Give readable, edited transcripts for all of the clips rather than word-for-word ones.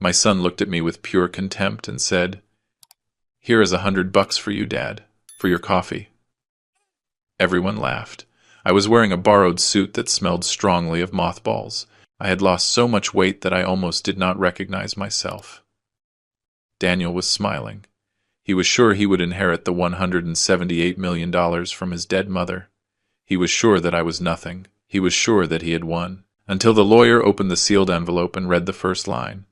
My son looked at me with pure contempt and said, "Here is $100 for you, Dad, for your coffee." Everyone laughed. I was wearing a borrowed suit that smelled strongly of mothballs. I had lost so much weight that I almost did not recognize myself. Daniel was smiling. He was sure he would inherit the $178 million from his dead mother. He was sure that I was nothing. He was sure that he had won. Until the lawyer opened the sealed envelope and read the first line.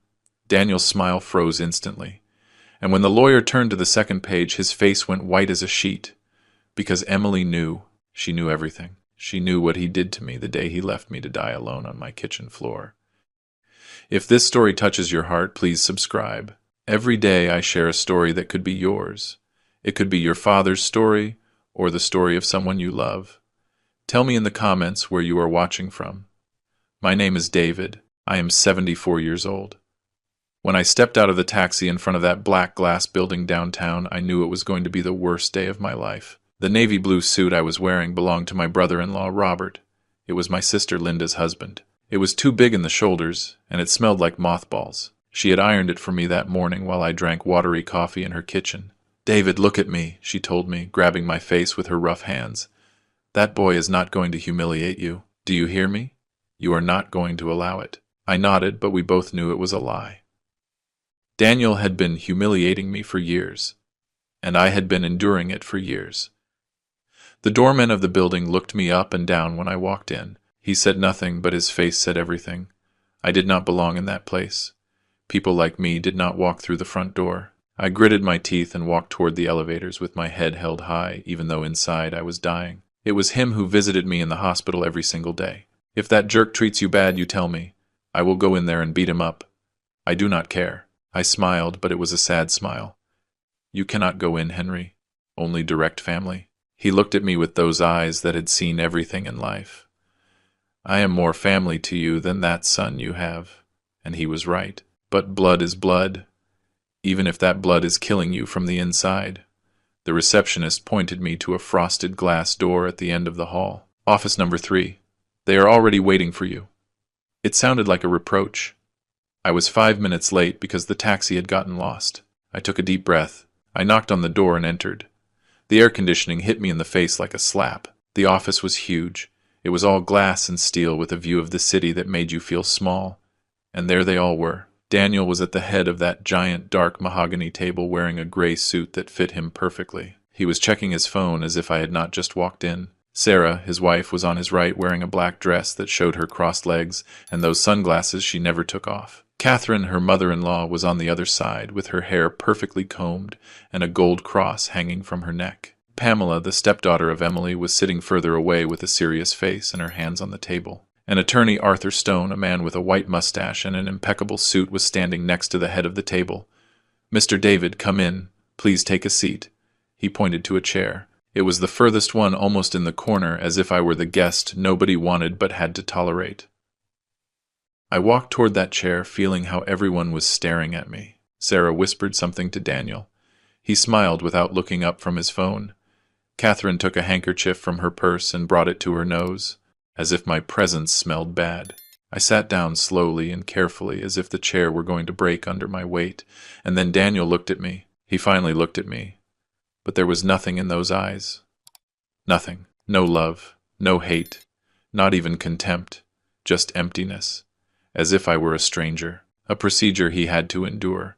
Daniel's smile froze instantly. And when the lawyer turned to the second page, his face went white as a sheet. Because Emily knew. She knew everything. She knew what he did to me the day he left me to die alone on my kitchen floor. If this story touches your heart, please subscribe. Every day I share a story that could be yours. It could be your father's story or the story of someone you love. Tell me in the comments where you are watching from. My name is David. I am 74 years old. When I stepped out of the taxi in front of that black glass building downtown, I knew it was going to be the worst day of my life. The navy blue suit I was wearing belonged to my brother-in-law, Robert. It was my sister Linda's husband. It was too big in the shoulders, and it smelled like mothballs. She had ironed it for me that morning while I drank watery coffee in her kitchen. "David, look at me," she told me, grabbing my face with her rough hands. "That boy is not going to humiliate you. Do you hear me? You are not going to allow it." I nodded, but we both knew it was a lie. Daniel had been humiliating me for years, and I had been enduring it for years. The doorman of the building looked me up and down when I walked in. He said nothing, but his face said everything. I did not belong in that place. People like me did not walk through the front door. I gritted my teeth and walked toward the elevators with my head held high, even though inside I was dying. It was him who visited me in the hospital every single day. "If that jerk treats you bad, you tell me. I will go in there and beat him up. I do not care." I smiled, but it was a sad smile. "You cannot go in, Henry. Only direct family." He looked at me with those eyes that had seen everything in life. "I am more family to you than that son you have." And he was right. But blood is blood, even if that blood is killing you from the inside. The receptionist pointed me to a frosted glass door at the end of the hall. "Office number 3. They are already waiting for you." It sounded like a reproach. I was 5 minutes late because the taxi had gotten lost. I took a deep breath. I knocked on the door and entered. The air conditioning hit me in the face like a slap. The office was huge. It was all glass and steel with a view of the city that made you feel small. And there they all were. Daniel was at the head of that giant dark mahogany table wearing a gray suit that fit him perfectly. He was checking his phone as if I had not just walked in. Sarah, his wife, was on his right wearing a black dress that showed her crossed legs and those sunglasses she never took off. Catherine, her mother-in-law, was on the other side with her hair perfectly combed and a gold cross hanging from her neck. Pamela, the stepdaughter of Emily, was sitting further away with a serious face and her hands on the table. An attorney, Arthur Stone, a man with a white mustache and an impeccable suit, was standing next to the head of the table. "Mr. David, come in. Please take a seat." He pointed to a chair. It was the furthest one, almost in the corner, as if I were the guest nobody wanted but had to tolerate. I walked toward that chair, feeling how everyone was staring at me. Sarah whispered something to Daniel. He smiled without looking up from his phone. Catherine took a handkerchief from her purse and brought it to her nose, as if my presence smelled bad. I sat down slowly and carefully, as if the chair were going to break under my weight, and then Daniel looked at me. He finally looked at me. But there was nothing in those eyes. Nothing. No love. No hate. Not even contempt. Just emptiness. As if I were a stranger. A procedure he had to endure.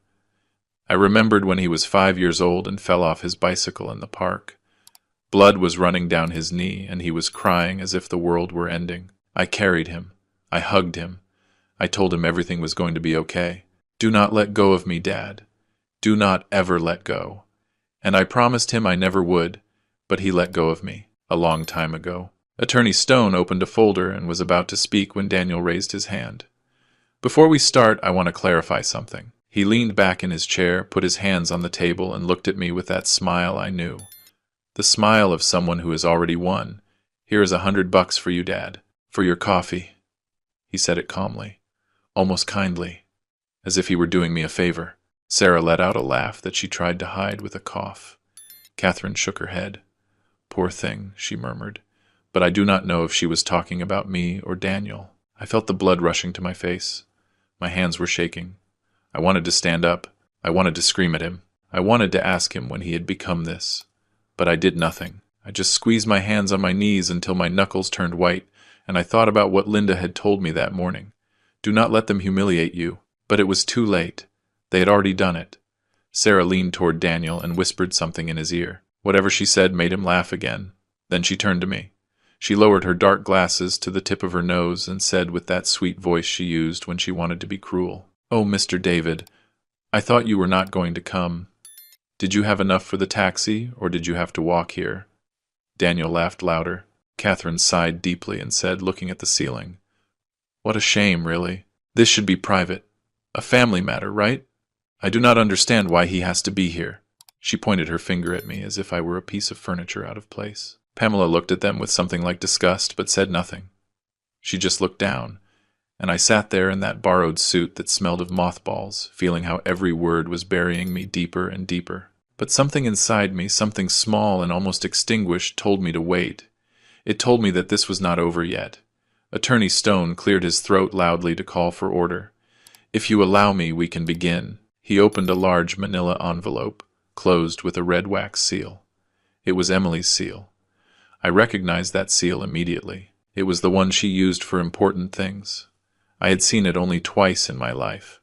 I remembered when he was 5 years old and fell off his bicycle in the park. Blood was running down his knee, and he was crying as if the world were ending. I carried him. I hugged him. I told him everything was going to be okay. "Do not let go of me, Dad. Do not ever let go." And I promised him I never would, but he let go of me, a long time ago. Attorney Stone opened a folder and was about to speak when Daniel raised his hand. "Before we start, I want to clarify something." He leaned back in his chair, put his hands on the table, and looked at me with that smile I knew. The smile of someone who has already won. "Here is $100 for you, Dad. For your coffee." He said it calmly, almost kindly, as if he were doing me a favor. Sarah let out a laugh that she tried to hide with a cough. Catherine shook her head. "Poor thing," she murmured, but I do not know if she was talking about me or Daniel. I felt the blood rushing to my face. My hands were shaking. I wanted to stand up. I wanted to scream at him. I wanted to ask him when he had become this. But I did nothing. I just squeezed my hands on my knees until my knuckles turned white, and I thought about what Linda had told me that morning. Do not let them humiliate you. But it was too late. They had already done it. Sarah leaned toward Daniel and whispered something in his ear. Whatever she said made him laugh again. Then she turned to me. She lowered her dark glasses to the tip of her nose and said with that sweet voice she used when she wanted to be cruel, "Oh, Mr. David, I thought you were not going to come. Did you have enough for the taxi, or did you have to walk here?" Daniel laughed louder. Catherine sighed deeply and said, looking at the ceiling, "What a shame, really. This should be private. A family matter, right? I do not understand why he has to be here." She pointed her finger at me as if I were a piece of furniture out of place. Pamela looked at them with something like disgust, but said nothing. She just looked down, and I sat there in that borrowed suit that smelled of mothballs, feeling how every word was burying me deeper and deeper. But something inside me, something small and almost extinguished, told me to wait. It told me that this was not over yet. Attorney Stone cleared his throat loudly to call for order. "If you allow me, we can begin." He opened a large manila envelope, closed with a red wax seal. It was Emily's seal. I recognized that seal immediately. It was the one she used for important things. I had seen it only twice in my life.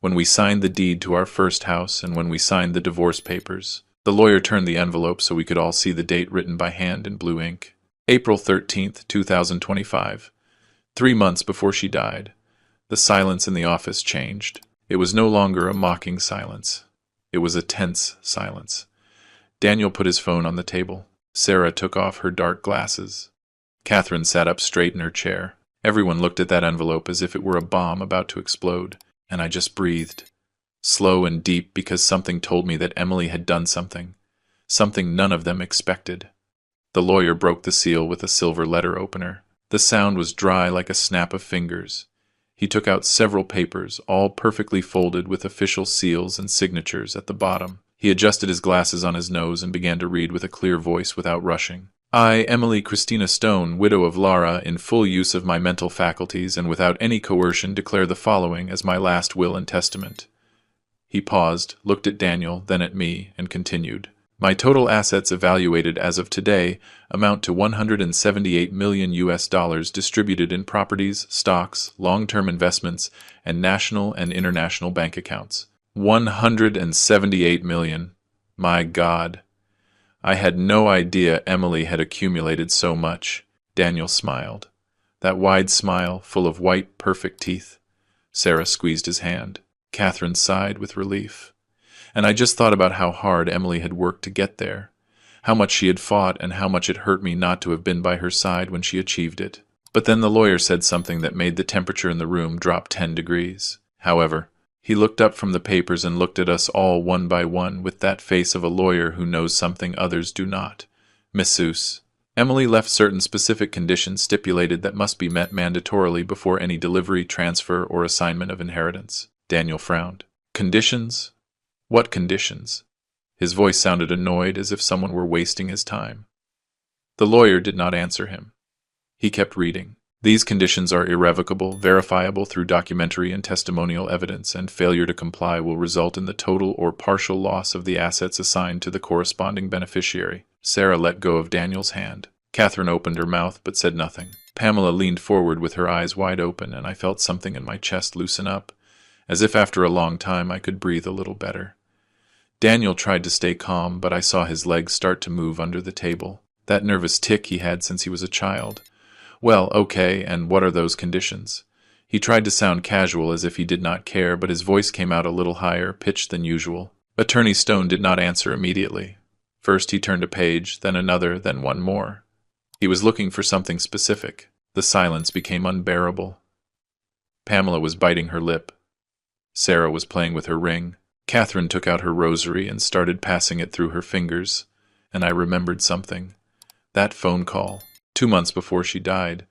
When we signed the deed to our first house and when we signed the divorce papers. The lawyer turned the envelope so we could all see the date written by hand in blue ink. April 13th, 2025. 3 months before she died. The silence in the office changed. It was no longer a mocking silence. It was a tense silence. Daniel put his phone on the table. Sarah took off her dark glasses. Catherine sat up straight in her chair. Everyone looked at that envelope as if it were a bomb about to explode, and I just breathed. Slow and deep, because something told me that Emily had done something none of them expected. The lawyer broke the seal with a silver letter opener. The sound was dry like a snap of fingers. He took out several papers, all perfectly folded with official seals and signatures at the bottom. He adjusted his glasses on his nose and began to read with a clear voice without rushing. "I, Emily Christina Stone, widow of Lara, in full use of my mental faculties and without any coercion, declare the following as my last will and testament." He paused, looked at Daniel, then at me, and continued. "My total assets evaluated as of today amount to $178 million distributed in properties, stocks, long-term investments, and national and international bank accounts. 178 million. My God. I had no idea Emily had accumulated so much." Daniel smiled. That wide smile, full of white, perfect teeth. Sarah squeezed his hand. Catherine sighed with relief. And I just thought about how hard Emily had worked to get there, how much she had fought and how much it hurt me not to have been by her side when she achieved it. But then the lawyer said something that made the temperature in the room drop 10 degrees. However, he looked up from the papers and looked at us all one by one with that face of a lawyer who knows something others do not. "Missus, Emily left certain specific conditions stipulated that must be met mandatorily before any delivery, transfer, or assignment of inheritance." Daniel frowned. "Conditions? What conditions?" His voice sounded annoyed, as if someone were wasting his time. The lawyer did not answer him. He kept reading. "These conditions are irrevocable, verifiable through documentary and testimonial evidence, and failure to comply will result in the total or partial loss of the assets assigned to the corresponding beneficiary." Sarah let go of Daniel's hand. Catherine opened her mouth but said nothing. Pamela leaned forward with her eyes wide open, and I felt something in my chest loosen up, as if after a long time I could breathe a little better. Daniel tried to stay calm, but I saw his legs start to move under the table. That nervous tic he had since he was a child. "Well, okay, and what are those conditions?" He tried to sound casual as if he did not care, but his voice came out a little higher pitched than usual. Attorney Stone did not answer immediately. First he turned a page, then another, then one more. He was looking for something specific. The silence became unbearable. Pamela was biting her lip. Sarah was playing with her ring. Catherine took out her rosary and started passing it through her fingers, and I remembered something. That phone call. 2 months before she died.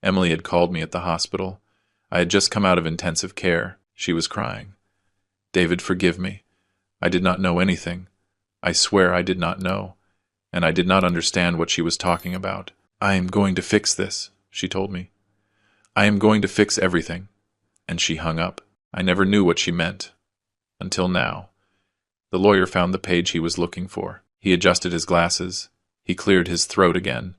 Emily had called me at the hospital. I had just come out of intensive care. She was crying. "David, forgive me. I did not know anything. I swear I did not know. And I did not understand what she was talking about. I am going to fix this," she told me. "I am going to fix everything." And she hung up. I never knew what she meant. Until now. The lawyer found the page he was looking for. He adjusted his glasses. He cleared his throat again.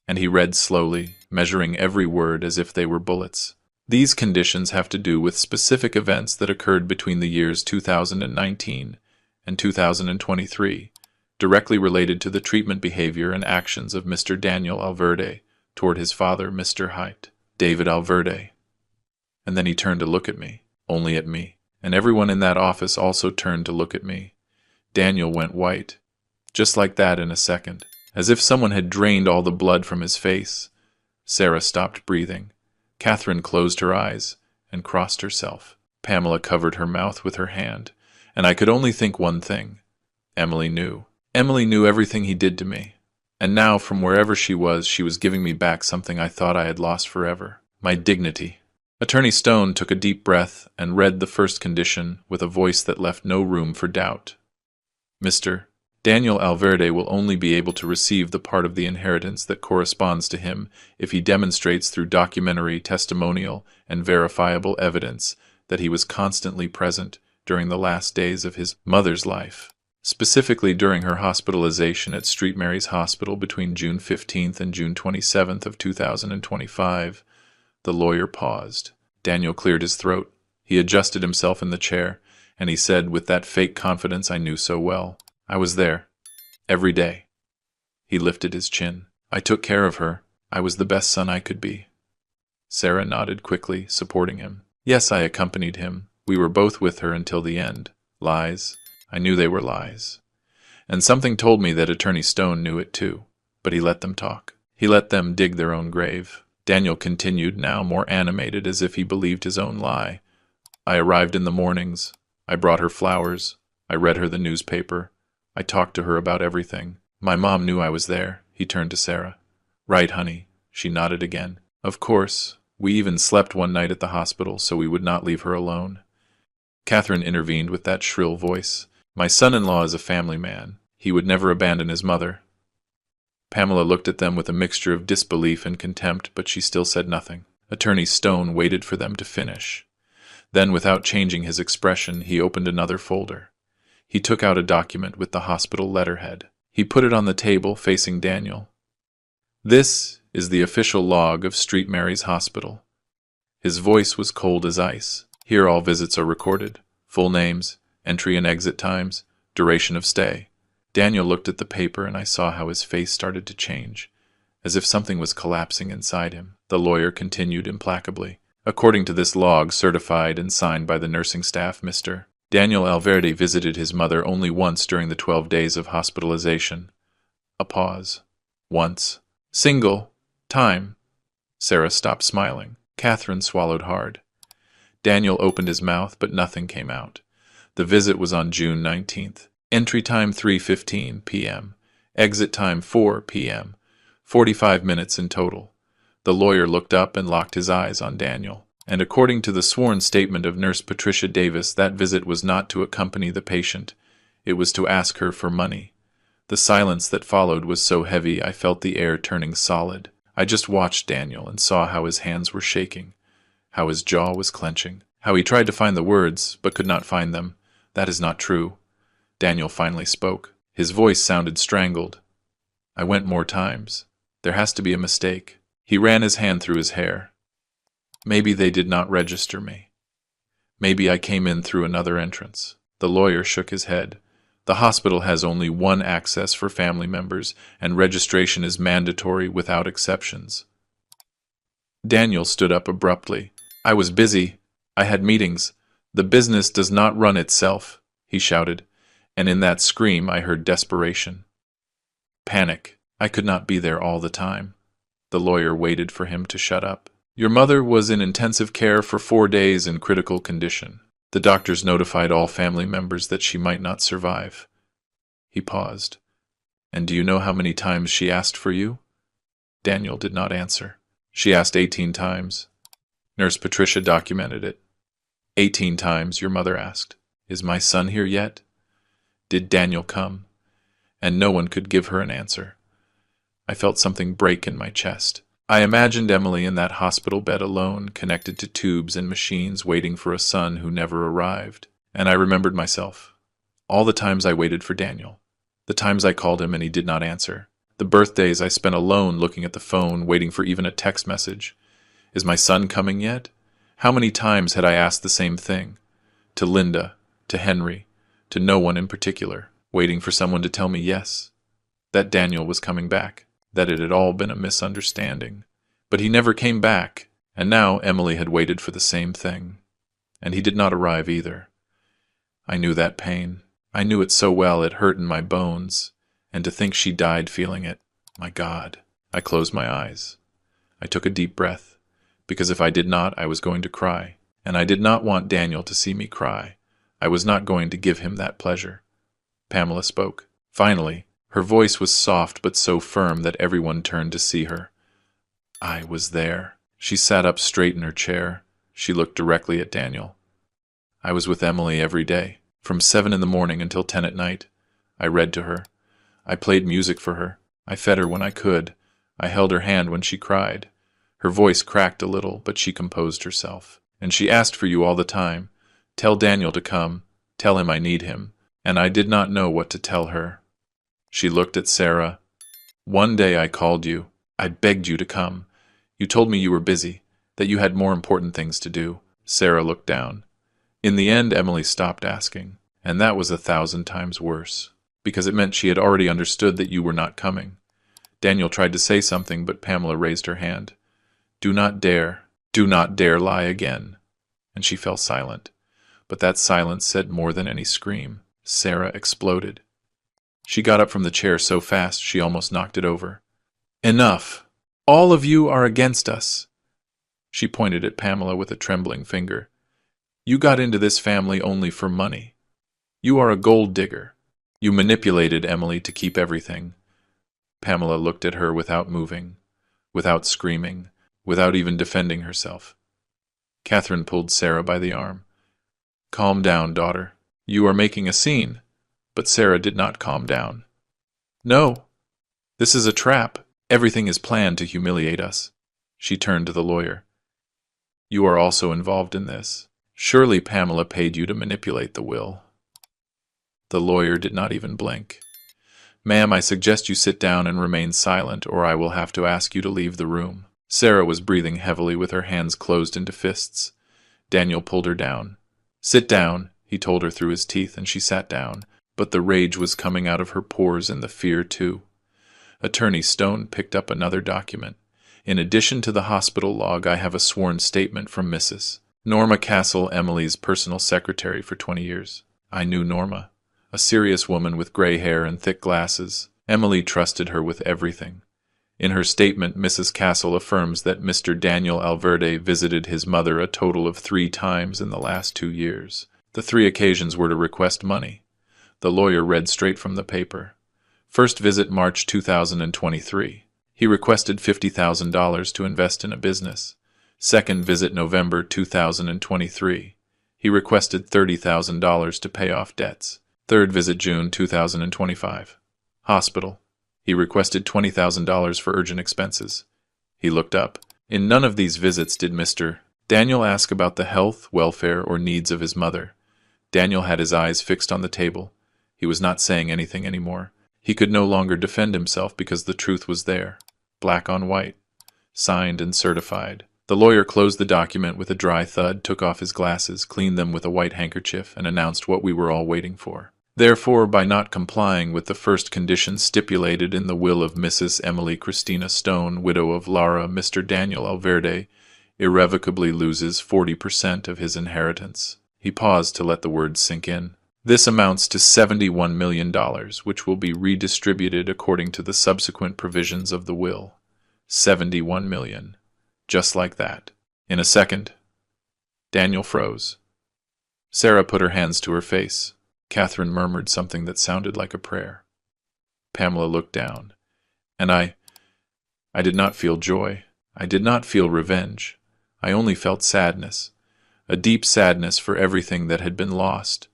And he read slowly, measuring every word as if they were bullets. These conditions have to do with specific events that occurred between the years 2019 and 2023, directly related to the treatment behavior and actions of Mr. Daniel Alverde toward his father, Mr. Height, David Alverde. And then he turned to look at me, only at me, and everyone in that office also turned to look at me. Daniel went white, just like that in a second, as if someone had drained all the blood from his face. Sarah stopped breathing. Catherine closed her eyes and crossed herself. Pamela covered her mouth with her hand, and I could only think one thing. Emily knew. Emily knew everything he did to me. And now, from wherever she was giving me back something I thought I had lost forever. My dignity. Attorney Stone took a deep breath and read the first condition with a voice that left no room for doubt. Mr. Daniel Alverde will only be able to receive the part of the inheritance that corresponds to him if he demonstrates through documentary, testimonial, and verifiable evidence that he was constantly present during the last days of his mother's life, specifically during her hospitalization at St. Mary's Hospital between June 15th and June 27th of 2025. The lawyer paused. Daniel cleared his throat. He adjusted himself in the chair, and he said with that fake confidence I knew so well, I was there. Every day. He lifted his chin. I took care of her. I was the best son I could be. Sarah nodded quickly, supporting him. Yes, I accompanied him. We were both with her until the end. Lies. I knew they were lies. And something told me that Attorney Stone knew it too. But he let them talk. He let them dig their own grave. Daniel continued, now more animated, as if he believed his own lie. I arrived in the mornings. I brought her flowers. I read her the newspaper. I talked to her about everything. My mom knew I was there. He turned to Sarah. Right, honey. She nodded again. Of course. We even slept one night at the hospital so we would not leave her alone. Catherine intervened with that shrill voice. My son-in-law is a family man. He would never abandon his mother. Pamela looked at them with a mixture of disbelief and contempt, but she still said nothing. Attorney Stone waited for them to finish. Then, without changing his expression, he opened another folder. He took out a document with the hospital letterhead. He put it on the table facing Daniel. This is the official log of St. Mary's Hospital. His voice was cold as ice. Here all visits are recorded. Full names, entry and exit times, duration of stay. Daniel looked at the paper and I saw how his face started to change, as if something was collapsing inside him. The lawyer continued implacably. According to this log, certified and signed by the nursing staff, Mr. Daniel Alverde visited his mother only once during the 12 days of hospitalization. A pause. Once. Single. Time. Sarah stopped smiling. Catherine swallowed hard. Daniel opened his mouth, but nothing came out. The visit was on June 19th. Entry time 3:15 p.m. Exit time 4 p.m. 45 minutes in total. The lawyer looked up and locked his eyes on Daniel. And according to the sworn statement of Nurse Patricia Davis, that visit was not to accompany the patient. It was to ask her for money. The silence that followed was so heavy I felt the air turning solid. I just watched Daniel and saw how his hands were shaking, how his jaw was clenching, how he tried to find the words but could not find them. That is not true. Daniel finally spoke. His voice sounded strangled. I went more times. There has to be a mistake. He ran his hand through his hair. Maybe they did not register me. Maybe I came in through another entrance. The lawyer shook his head. The hospital has only one access for family members, and registration is mandatory without exceptions. Daniel stood up abruptly. I was busy. I had meetings. The business does not run itself, he shouted, and in that scream I heard desperation. Panic. I could not be there all the time. The lawyer waited for him to shut up. Your mother was in intensive care for 4 days in critical condition. The doctors notified all family members that she might not survive. He paused. And do you know how many times she asked for you? Daniel did not answer. She asked 18 times. Nurse Patricia documented it. 18 times, your mother asked, Is my son here yet? Did Daniel come? And no one could give her an answer. I felt something break in my chest. I imagined Emily in that hospital bed alone, connected to tubes and machines, waiting for a son who never arrived. And I remembered myself. All the times I waited for Daniel. The times I called him and he did not answer. The birthdays I spent alone looking at the phone, waiting for even a text message. Is my son coming yet? How many times had I asked the same thing? To Linda, to Henry, to no one in particular, waiting for someone to tell me yes, that Daniel was coming back, that it had all been a misunderstanding. But he never came back, and now Emily had waited for the same thing. And he did not arrive either. I knew that pain. I knew it so well it hurt in my bones, and to think she died feeling it, my God. I closed my eyes. I took a deep breath, because if I did not, I was going to cry, and I did not want Daniel to see me cry. I was not going to give him that pleasure. Pamela spoke. Finally, her voice was soft but so firm that everyone turned to see her. I was there. She sat up straight in her chair. She looked directly at Daniel. I was with Emily every day, from 7 in the morning until 10 at night. I read to her. I played music for her. I fed her when I could. I held her hand when she cried. Her voice cracked a little, but she composed herself. And she asked for you all the time. Tell Daniel to come. Tell him I need him. And I did not know what to tell her. She looked at Sarah. One day I called you. I begged you to come. You told me you were busy, that you had more important things to do. Sarah looked down. In the end, Emily stopped asking, and that was 1,000 times worse, because it meant she had already understood that you were not coming. Daniel tried to say something, but Pamela raised her hand. Do not dare lie again. And she fell silent. But that silence said more than any scream. Sarah exploded. She got up from the chair so fast she almost knocked it over. Enough! All of you are against us. She pointed at Pamela with a trembling finger. You got into this family only for money. You are a gold digger. You manipulated Emily to keep everything. Pamela looked at her without moving, without screaming, without even defending herself. Catherine pulled Sarah by the arm. Calm down, daughter. You are making a scene. But Sarah did not calm down. No. This is a trap. Everything is planned to humiliate us. She turned to the lawyer. You are also involved in this. Surely Pamela paid you to manipulate the will. The lawyer did not even blink. Ma'am, I suggest you sit down and remain silent, or I will have to ask you to leave the room. Sarah was breathing heavily with her hands closed into fists. Daniel pulled her down. Sit down, he told her through his teeth, and she sat down. But the rage was coming out of her pores and the fear too. Attorney Stone picked up another document. In addition to the hospital log, I have a sworn statement from Mrs. Norma Castle, Emily's personal secretary for 20 years. I knew Norma, a serious woman with gray hair and thick glasses. Emily trusted her with everything. In her statement, Mrs. Castle affirms that Mr. Daniel Alverde visited his mother a total of 3 times in the last 2 years. The 3 occasions were to request money. The lawyer read straight from the paper. First visit March 2023. He requested $50,000 to invest in a business. Second visit November 2023. He requested $30,000 to pay off debts. Third visit June 2025. Hospital. He requested $20,000 for urgent expenses. He looked up. In none of these visits did Mr. Daniel ask about the health, welfare, or needs of his mother. Daniel had his eyes fixed on the table. He was not saying anything anymore. He could no longer defend himself because the truth was there, black on white, signed and certified. The lawyer closed the document with a dry thud, took off his glasses, cleaned them with a white handkerchief, and announced what we were all waiting for. Therefore, by not complying with the first condition stipulated in the will of Mrs. Emily Christina Stone, widow of Lara, Mr. Daniel Alverde irrevocably loses 40% of his inheritance. He paused to let the words sink in. This amounts to $71 million, which will be redistributed according to the subsequent provisions of the will. 71 million. Just like that. In a second. Daniel froze. Sarah put her hands to her face. Catherine murmured something that sounded like a prayer. Pamela looked down. And I did not feel joy. I did not feel revenge. I only felt sadness. A deep sadness for everything that had been lost.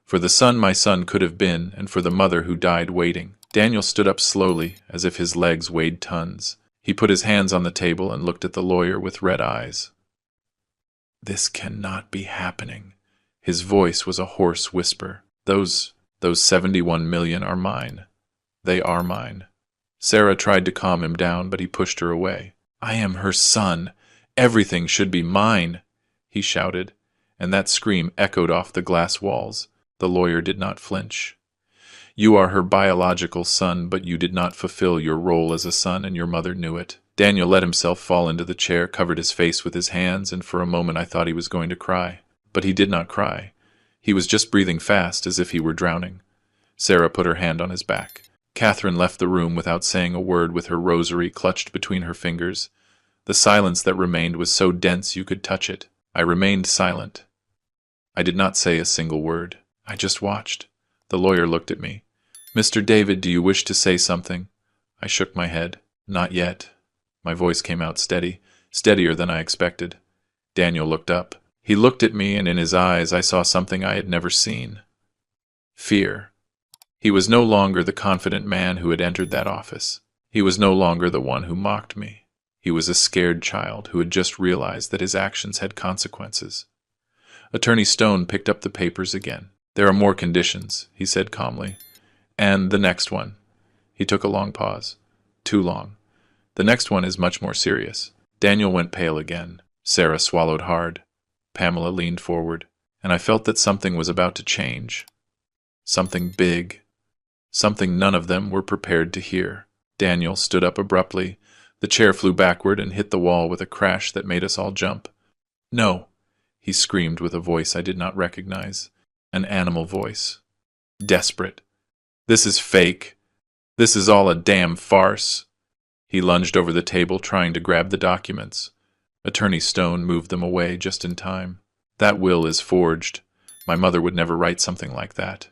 For the son my son could have been, and for the mother who died waiting. Daniel stood up slowly, as if his legs weighed tons. He put his hands on the table and looked at the lawyer with red eyes. This cannot be happening. His voice was a hoarse whisper. Those 71 million are mine. They are mine. Sarah tried to calm him down, but he pushed her away. I am her son. Everything should be mine, he shouted, and that scream echoed off the glass walls. The lawyer did not flinch. You are her biological son, but you did not fulfill your role as a son, and your mother knew it. Daniel let himself fall into the chair, covered his face with his hands, and for a moment I thought he was going to cry. But he did not cry. He was just breathing fast, as if he were drowning. Sarah put her hand on his back. Catherine left the room without saying a word, with her rosary clutched between her fingers. The silence that remained was so dense you could touch it. I remained silent. I did not say a single word. I just watched. The lawyer looked at me. Mr. David, do you wish to say something? I shook my head. Not yet. My voice came out steady, steadier than I expected. Daniel looked up. He looked at me, and in his eyes I saw something I had never seen. Fear. He was no longer the confident man who had entered that office. He was no longer the one who mocked me. He was a scared child who had just realized that his actions had consequences. Attorney Stone picked up the papers again. There are more conditions, he said calmly. And the next one. He took a long pause. Too long. The next one is much more serious. Daniel went pale again. Sarah swallowed hard. Pamela leaned forward, and I felt that something was about to change. Something big. Something none of them were prepared to hear. Daniel stood up abruptly. The chair flew backward and hit the wall with a crash that made us all jump. No, he screamed with a voice I did not recognize. An animal voice. Desperate. This is fake. This is all a damn farce. He lunged over the table, trying to grab the documents. Attorney Stone moved them away just in time. That will is forged. My mother would never write something like that.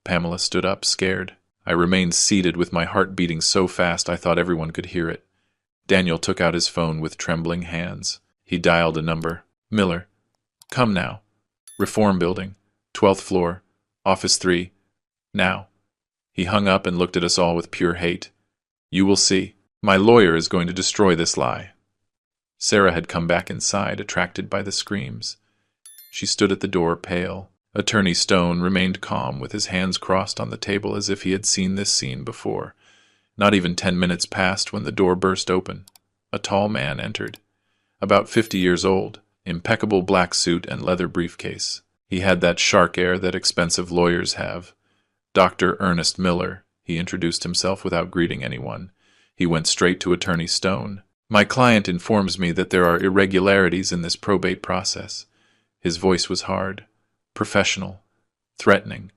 Pamela stood up, scared. I remained seated with my heart beating so fast I thought everyone could hear it. Daniel took out his phone with trembling hands. He dialed a number. Miller. Come now. Reform Building. 12th floor. Office 3. Now. He hung up and looked at us all with pure hate. You will see. My lawyer is going to destroy this lie. Sarah had come back inside, attracted by the screams. She stood at the door, pale. Attorney Stone remained calm, with his hands crossed on the table as if he had seen this scene before. Not even 10 minutes passed when the door burst open. A tall man entered. About 50 years old, impeccable black suit and leather briefcase. He had that shark air that expensive lawyers have. Dr. Ernest Miller, he introduced himself without greeting anyone. He went straight to Attorney Stone. My client informs me that there are irregularities in this probate process. His voice was hard, professional, threatening.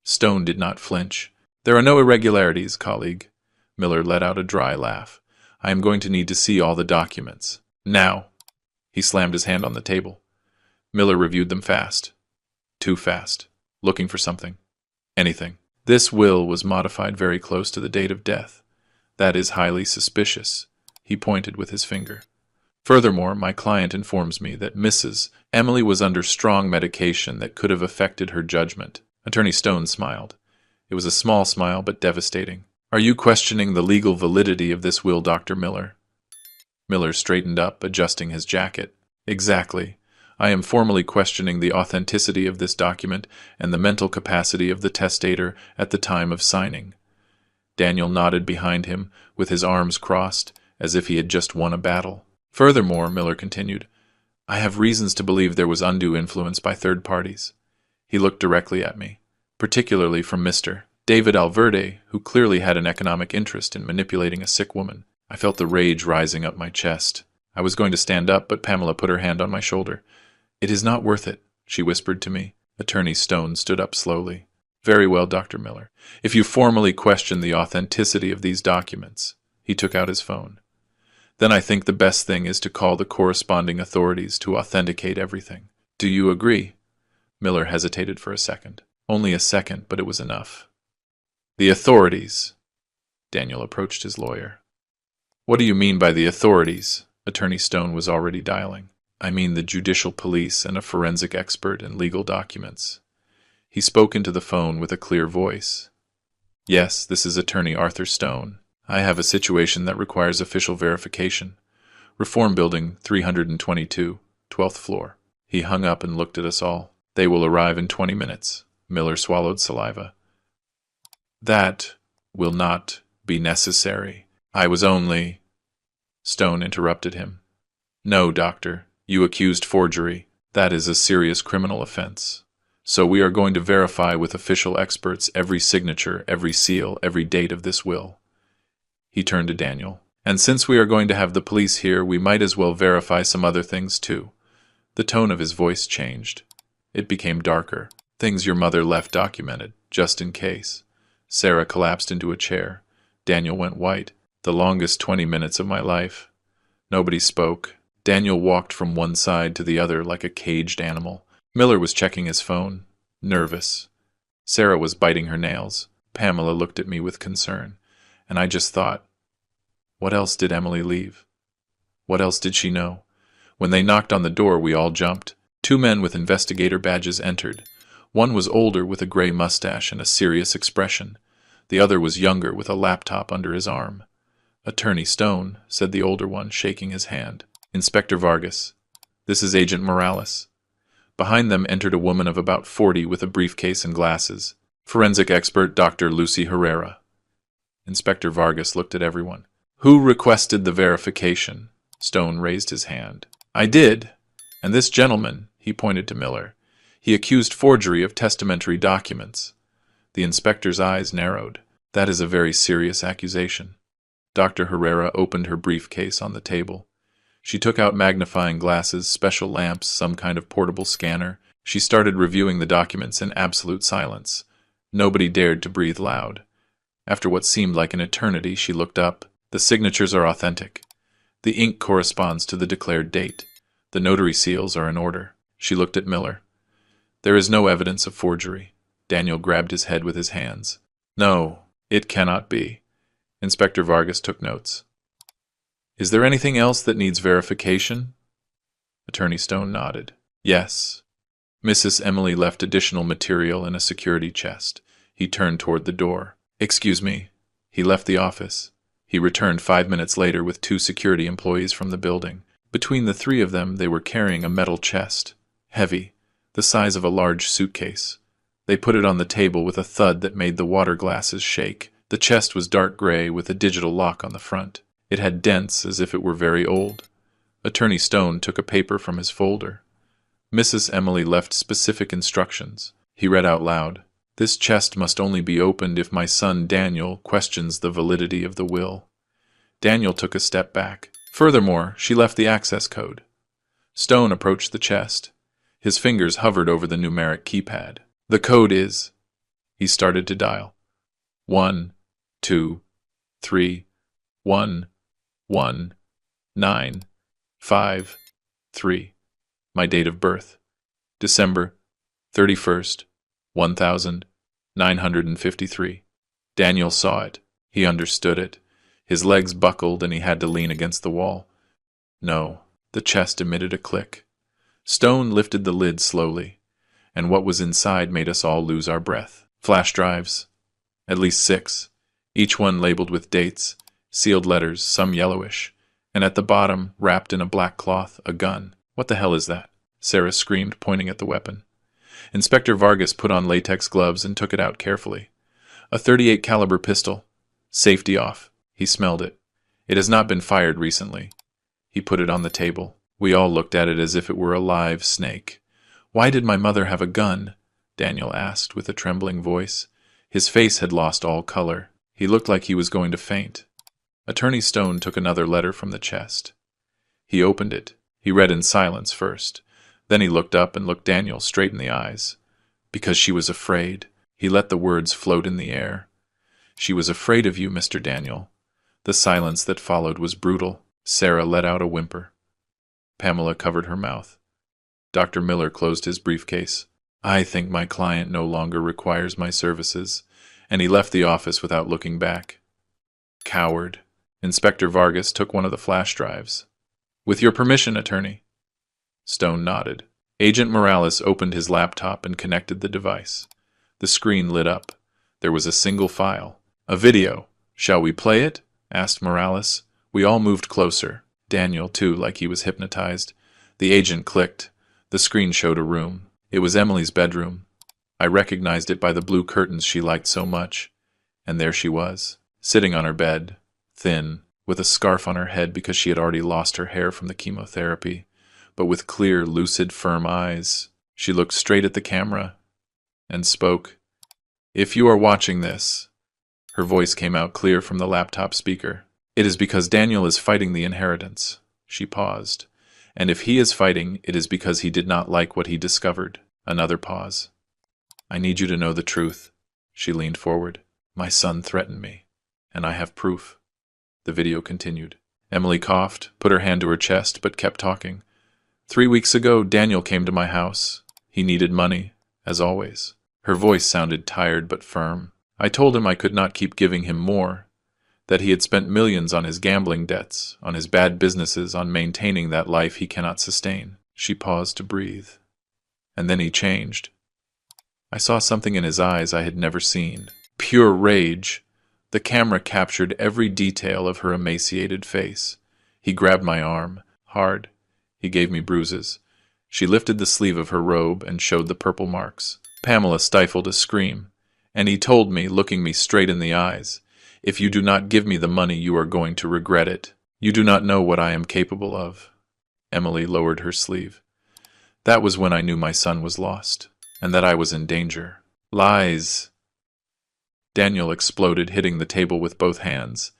Stone did not flinch. There are no irregularities, colleague. Miller let out a dry laugh. I am going to need to see all the documents. Now. He slammed his hand on the table. Miller reviewed them fast. Too fast. Looking for something. Anything. This will was modified very close to the date of death. That is highly suspicious. He pointed with his finger. Furthermore, my client informs me that Mrs. Emily was under strong medication that could have affected her judgment. Attorney Stone smiled. It was a small smile, but devastating. Are you questioning the legal validity of this will, Dr. Miller? Miller straightened up, adjusting his jacket. Exactly. I am formally questioning the authenticity of this document and the mental capacity of the testator at the time of signing. Daniel nodded behind him, with his arms crossed, as if he had just won a battle. Furthermore, Miller continued, I have reasons to believe there was undue influence by third parties. He looked directly at me, particularly from Mr. David Alverde, who clearly had an economic interest in manipulating a sick woman. I felt the rage rising up my chest. I was going to stand up, but Pamela put her hand on my shoulder. It is not worth it, she whispered to me. Attorney Stone stood up slowly. Very well, Dr. Miller. If you formally question the authenticity of these documents, he took out his phone, then I think the best thing is to call the corresponding authorities to authenticate everything. Do you agree? Miller hesitated for a second. Only a second, but it was enough. The authorities. Daniel approached his lawyer. What do you mean by the authorities? Attorney Stone was already dialing. I mean the judicial police and a forensic expert in legal documents. He spoke into the phone with a clear voice. Yes, this is Attorney Arthur Stone. I have a situation that requires official verification. Reform Building 322, 12th floor. He hung up and looked at us all. They will arrive in 20 minutes. Miller swallowed saliva. That will not be necessary. I was only... Stone interrupted him. No, doctor. You accused forgery. That is a serious criminal offense. So we are going to verify with official experts every signature, every seal, every date of this will. He turned to Daniel. And since we are going to have the police here, we might as well verify some other things too. The tone of his voice changed. It became darker. Things your mother left documented, just in case. Sarah collapsed into a chair. Daniel went white. The longest 20 minutes of my life. Nobody spoke. Daniel walked from one side to the other like a caged animal. Miller was checking his phone, nervous. Sarah was biting her nails. Pamela looked at me with concern. And I just thought, what else did Emily leave? What else did she know? When they knocked on the door, we all jumped. 2 men with investigator badges entered. One was older with a gray mustache and a serious expression. The other was younger with a laptop under his arm. Attorney Stone, said the older one, shaking his hand. Inspector Vargas. This is Agent Morales. Behind them entered a woman of about 40 with a briefcase and glasses. Forensic expert Dr. Lucy Herrera. Inspector Vargas looked at everyone. Who requested the verification? Stone raised his hand. I did. And this gentleman, he pointed to Miller. He accused forgery of testamentary documents. The inspector's eyes narrowed. That is a very serious accusation. Dr. Herrera opened her briefcase on the table. She took out magnifying glasses, special lamps, some kind of portable scanner. She started reviewing the documents in absolute silence. Nobody dared to breathe loud. After what seemed like an eternity, she looked up. The signatures are authentic. The ink corresponds to the declared date. The notary seals are in order. She looked at Miller. There is no evidence of forgery. Daniel grabbed his head with his hands. No, it cannot be. Inspector Vargas took notes. Is there anything else that needs verification? Attorney Stone nodded. Yes. Mrs. Emily left additional material in a security chest. He turned toward the door. Excuse me. He left the office. He returned 5 minutes later with 2 security employees from the building. Between the 3 of them, they were carrying a metal chest. Heavy, the size of a large suitcase. They put it on the table with a thud that made the water glasses shake. The chest was dark gray with a digital lock on the front. It had dents as if it were very old. Attorney Stone took a paper from his folder. Mrs. Emily left specific instructions. He read out loud. This chest must only be opened if my son Daniel questions the validity of the will. Daniel took a step back. Furthermore, she left the access code. Stone approached the chest. His fingers hovered over the numeric keypad. The code is... He started to dial. 1, 2, 3, 1, 1, 9, 5, 3. My date of birth. December 31st, 1953. Daniel saw it. He understood it. His legs buckled and he had to lean against the wall. No, the chest emitted a click. Stone lifted the lid slowly, and what was inside made us all lose our breath. Flash drives. At least 6, each one labeled with dates, sealed letters, some yellowish, and at the bottom, wrapped in a black cloth, a gun. What the hell is that? Sarah screamed, pointing at the weapon. Inspector Vargas put on latex gloves and took it out carefully. A .38 caliber pistol. Safety off. He smelled it. It has not been fired recently. He put it on the table. We all looked at it as if it were a live snake. Why did my mother have a gun? Daniel asked with a trembling voice. His face had lost all color. He looked like he was going to faint. Attorney Stone took another letter from the chest. He opened it. He read in silence first. Then he looked up and looked Daniel straight in the eyes. Because she was afraid. He let the words float in the air. She was afraid of you, Mr. Daniel. The silence that followed was brutal. Sarah let out a whimper. Pamela covered her mouth. Dr. Miller closed his briefcase. I think my client no longer requires my services, and he left the office without looking back. Coward. Inspector Vargas took one of the flash drives. With your permission, attorney. Stone nodded. Agent Morales opened his laptop and connected the device. The screen lit up. There was a single file. A video. Shall we play it? Asked Morales. We all moved closer. Daniel, too, like he was hypnotized. The agent clicked. The screen showed a room. It was Emily's bedroom. I recognized it by the blue curtains she liked so much. And there she was, sitting on her bed, thin, with a scarf on her head because she had already lost her hair from the chemotherapy, but with clear, lucid, firm eyes. She looked straight at the camera and spoke. "If you are watching this," her voice came out clear from the laptop speaker, "it is because Daniel is fighting the inheritance." She paused. "And if he is fighting, it is because he did not like what he discovered." Another pause. "I need you to know the truth." She leaned forward. "My son threatened me, and I have proof." The video continued. Emily coughed, put her hand to her chest, but kept talking. "3 weeks ago, Daniel came to my house. He needed money, as always." Her voice sounded tired but firm. "I told him I could not keep giving him more, that he had spent millions on his gambling debts, on his bad businesses, on maintaining that life he cannot sustain." She paused to breathe. "And then he changed. I saw something in his eyes I had never seen. Pure rage. The camera captured every detail of her emaciated face. He grabbed my arm, hard. He gave me bruises. She lifted the sleeve of her robe and showed the purple marks. Pamela stifled a scream. And he told me, looking me straight in the eyes, 'If you do not give me the money, you are going to regret it. You do not know what I am capable of.'" Emily lowered her sleeve. "That was when I knew my son was lost, and that I was in danger." "Lies!" Daniel exploded, hitting the table with both hands.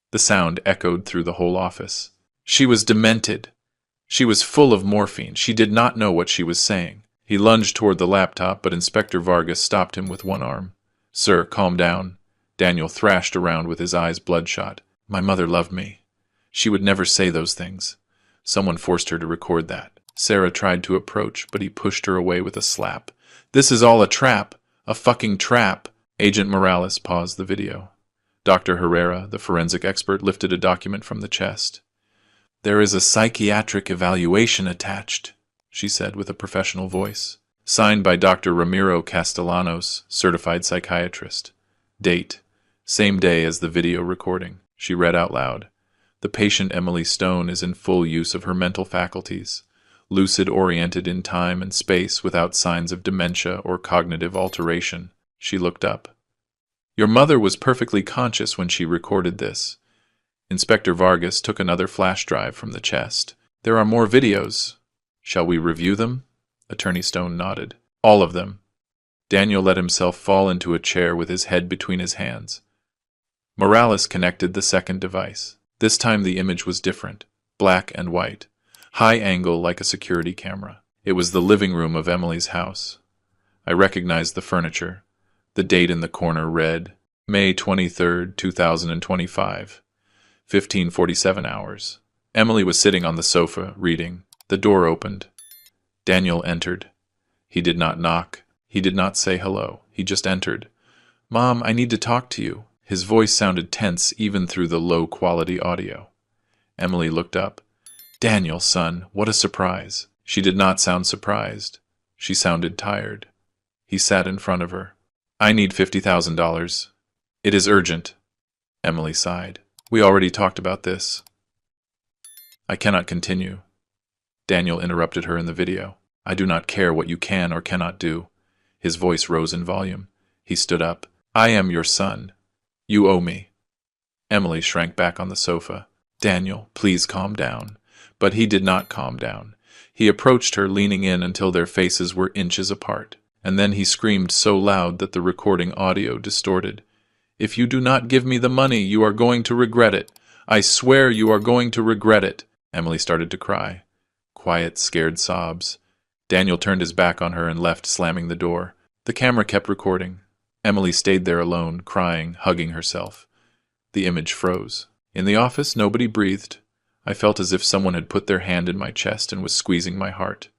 The sound echoed through the whole office. "She was demented. She was full of morphine. She did not know what she was saying." He lunged toward the laptop, but Inspector Vargas stopped him with one arm. "Sir, calm down." Daniel thrashed around with his eyes bloodshot. "My mother loved me. She would never say those things. Someone forced her to record that." Sarah tried to approach, but he pushed her away with a slap. "This is all a trap. A fucking trap." Agent Morales paused the video. Dr. Herrera, the forensic expert, lifted a document from the chest. "There is a psychiatric evaluation attached," she said with a professional voice. "Signed by Dr. Ramiro Castellanos, certified psychiatrist. Date: same day as the video recording." She read out loud. "The patient Emily Stone is in full use of her mental faculties, lucid, oriented in time and space without signs of dementia or cognitive alteration." She looked up. "Your mother was perfectly conscious when she recorded this." Inspector Vargas took another flash drive from the chest. "There are more videos. Shall we review them?" Attorney Stone nodded. "All of them." Daniel let himself fall into a chair with his head between his hands. Morales connected the second device. This time the image was different, black and white, high angle like a security camera. It was the living room of Emily's house. I recognized the furniture. The date in the corner read, May 23rd, 2025, 15:47 hours. Emily was sitting on the sofa, reading. The door opened. Daniel entered. He did not knock. He did not say hello. He just entered. "Mom, I need to talk to you." His voice sounded tense even through the low-quality audio. Emily looked up. "Daniel, son, what a surprise." She did not sound surprised. She sounded tired. He sat in front of her. "I need $50,000. It is urgent." Emily sighed. "We already talked about this." "I cannot continue." Daniel interrupted her in the video. "I do not care what you can or cannot do." His voice rose in volume. He stood up. "I am your son. You owe me." Emily shrank back on the sofa. "Daniel, please calm down." But he did not calm down. He approached her, leaning in until their faces were inches apart. And then he screamed so loud that the recording audio distorted. "If you do not give me the money, you are going to regret it. I swear you are going to regret it." Emily started to cry. Quiet, scared sobs. Daniel turned his back on her and left, slamming the door. The camera kept recording. Emily stayed there alone, crying, hugging herself. The image froze. In the office, nobody breathed. I felt as if someone had put their hand in my chest and was squeezing my heart.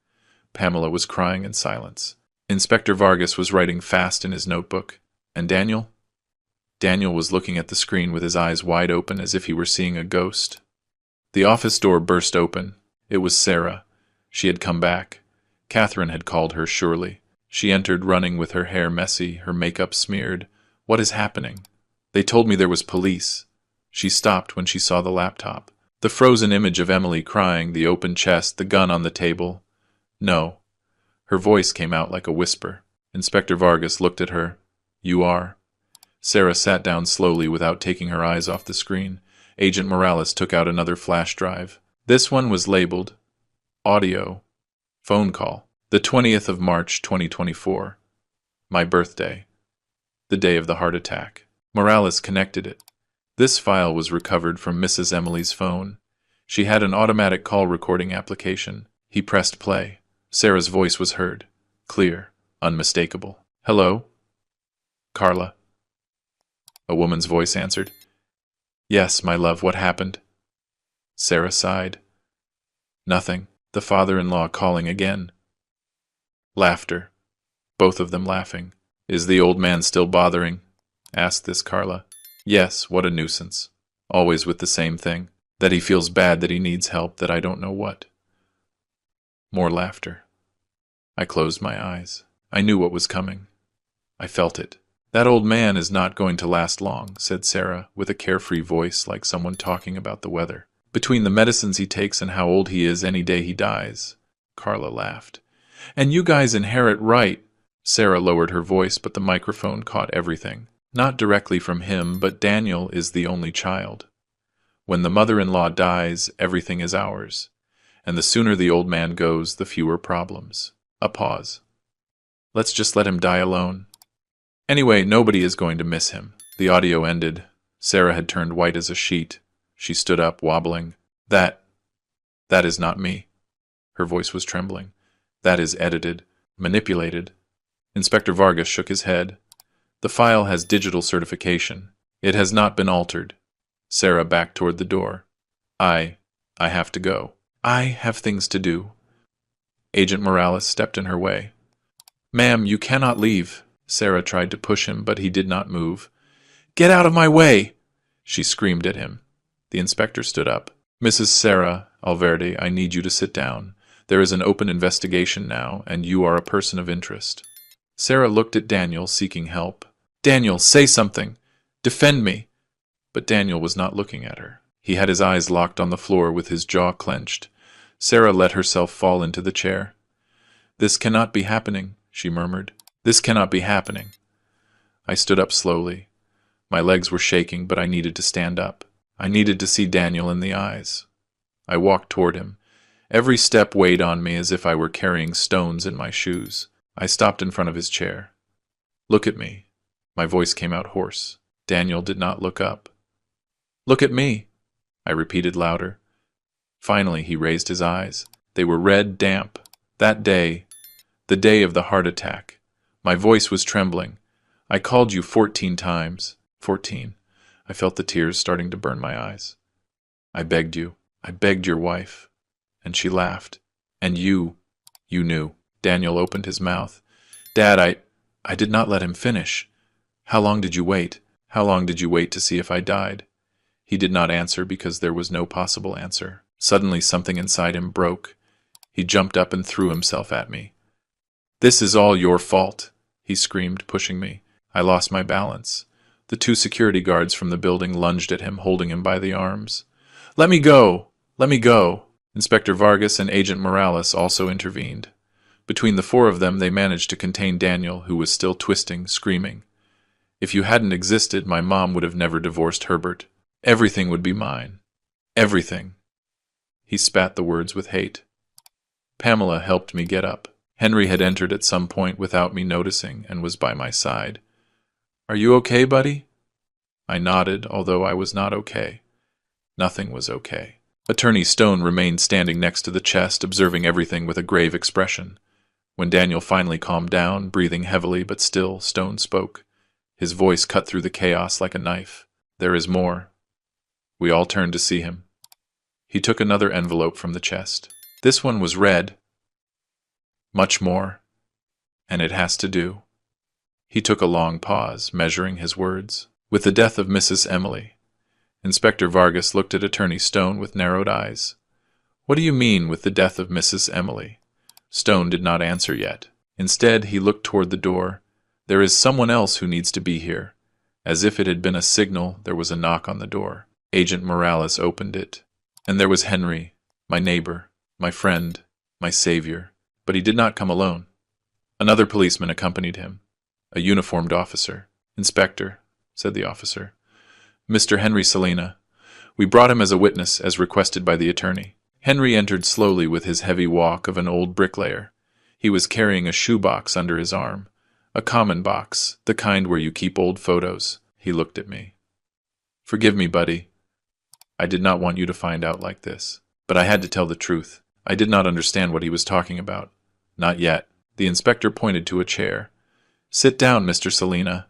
Pamela was crying in silence. Inspector Vargas was writing fast in his notebook. And Daniel? Daniel was looking at the screen with his eyes wide open as if he were seeing a ghost. The office door burst open. It was Sarah. She had come back. Catherine had called her, surely. She entered running with her hair messy, her makeup smeared. "What is happening?" "They told me there was police." She stopped when she saw the laptop. The frozen image of Emily crying, the open chest, the gun on the table. No. Her voice came out like a whisper. Inspector Vargas looked at her. You are? Sarah sat down slowly without taking her eyes off the screen. Agent Morales took out another flash drive. This one was labeled Audio. Phone call. The 20th of March, 2024. My birthday. The day of the heart attack. Morales connected it. This file was recovered from Mrs. Emily's phone. She had an automatic call recording application. He pressed play. Sarah's voice was heard. Clear. Unmistakable. Hello? Carla. A woman's voice answered. Yes, my love, what happened? Sarah sighed. Nothing. The father-in-law calling again. Laughter. Both of them laughing. Is the old man still bothering? Asked this Carla. Yes, what a nuisance. Always with the same thing. That he feels bad, that he needs help, that I don't know what. More laughter. I closed my eyes. I knew what was coming. I felt it. That old man is not going to last long, said Sarah, with a carefree voice like someone talking about the weather. Between the medicines he takes and how old he is, any day he dies. Carla laughed. And you guys inherit right. Sarah lowered her voice, but the microphone caught everything. Not directly from him, but Daniel is the only child. When the mother-in-law dies, everything is ours. And the sooner the old man goes, the fewer problems. A pause. Let's just let him die alone. Anyway, nobody is going to miss him. The audio ended. Sarah had turned white as a sheet. She stood up, wobbling. That is not me. Her voice was trembling. That is edited, manipulated. Inspector Vargas shook his head. The file has digital certification. It has not been altered. Sarah backed toward the door. I have to go. I have things to do. Agent Morales stepped in her way. Ma'am, you cannot leave. Sarah tried to push him, but he did not move. Get out of my way! She screamed at him. The inspector stood up. Mrs. Sarah Alverde, I need you to sit down. There is an open investigation now, and you are a person of interest. Sarah looked at Daniel, seeking help. Daniel, say something! Defend me! But Daniel was not looking at her. He had his eyes locked on the floor with his jaw clenched. Sarah let herself fall into the chair. This cannot be happening, she murmured. This cannot be happening. I stood up slowly. My legs were shaking, but I needed to stand up. I needed to see Daniel in the eyes. I walked toward him. Every step weighed on me as if I were carrying stones in my shoes. I stopped in front of his chair. Look at me. My voice came out hoarse. Daniel did not look up. Look at me, I repeated louder. Finally, he raised his eyes. They were red, damp. That day, the day of the heart attack. My voice was trembling. I called you 14 times. 14. I felt the tears starting to burn my eyes. I begged you. I begged your wife. And she laughed. And you knew. Daniel opened his mouth. Dad, I did not let him finish. How long did you wait? How long did you wait to see if I died? He did not answer because there was no possible answer. Suddenly something inside him broke. He jumped up and threw himself at me. This is all your fault, he screamed, pushing me. I lost my balance. The 2 security guards from the building lunged at him, holding him by the arms. Let me go! Let me go! Inspector Vargas and Agent Morales also intervened. Between the 4 of them, they managed to contain Daniel, who was still twisting, screaming. If you hadn't existed, my mom would have never divorced Herbert. Everything would be mine. Everything. He spat the words with hate. Pamela helped me get up. Henry had entered at some point without me noticing and was by my side. Are you okay, buddy? I nodded, although I was not okay. Nothing was okay. Attorney Stone remained standing next to the chest, observing everything with a grave expression. When Daniel finally calmed down, breathing heavily but still, Stone spoke. His voice cut through the chaos like a knife. There is more. We all turned to see him. He took another envelope from the chest. This one was red. Much more. And it has to do. He took a long pause, measuring his words. With the death of Mrs. Emily. Inspector Vargas looked at Attorney Stone with narrowed eyes. What do you mean with the death of Mrs. Emily? Stone did not answer yet. Instead, he looked toward the door. There is someone else who needs to be here. As if it had been a signal, there was a knock on the door. Agent Morales opened it. And there was Henry, my neighbor, my friend, my savior. But he did not come alone. Another policeman accompanied him. A uniformed officer. "Inspector," said the officer. "Mr. Henry Selina. We brought him as a witness, as requested by the attorney." Henry entered slowly with his heavy walk of an old bricklayer. He was carrying a shoebox under his arm. A common box, the kind where you keep old photos. He looked at me. "Forgive me, buddy. I did not want you to find out like this. But I had to tell the truth. I did not understand what he was talking about. Not yet." The inspector pointed to a chair. "Sit down, Mr. Selina."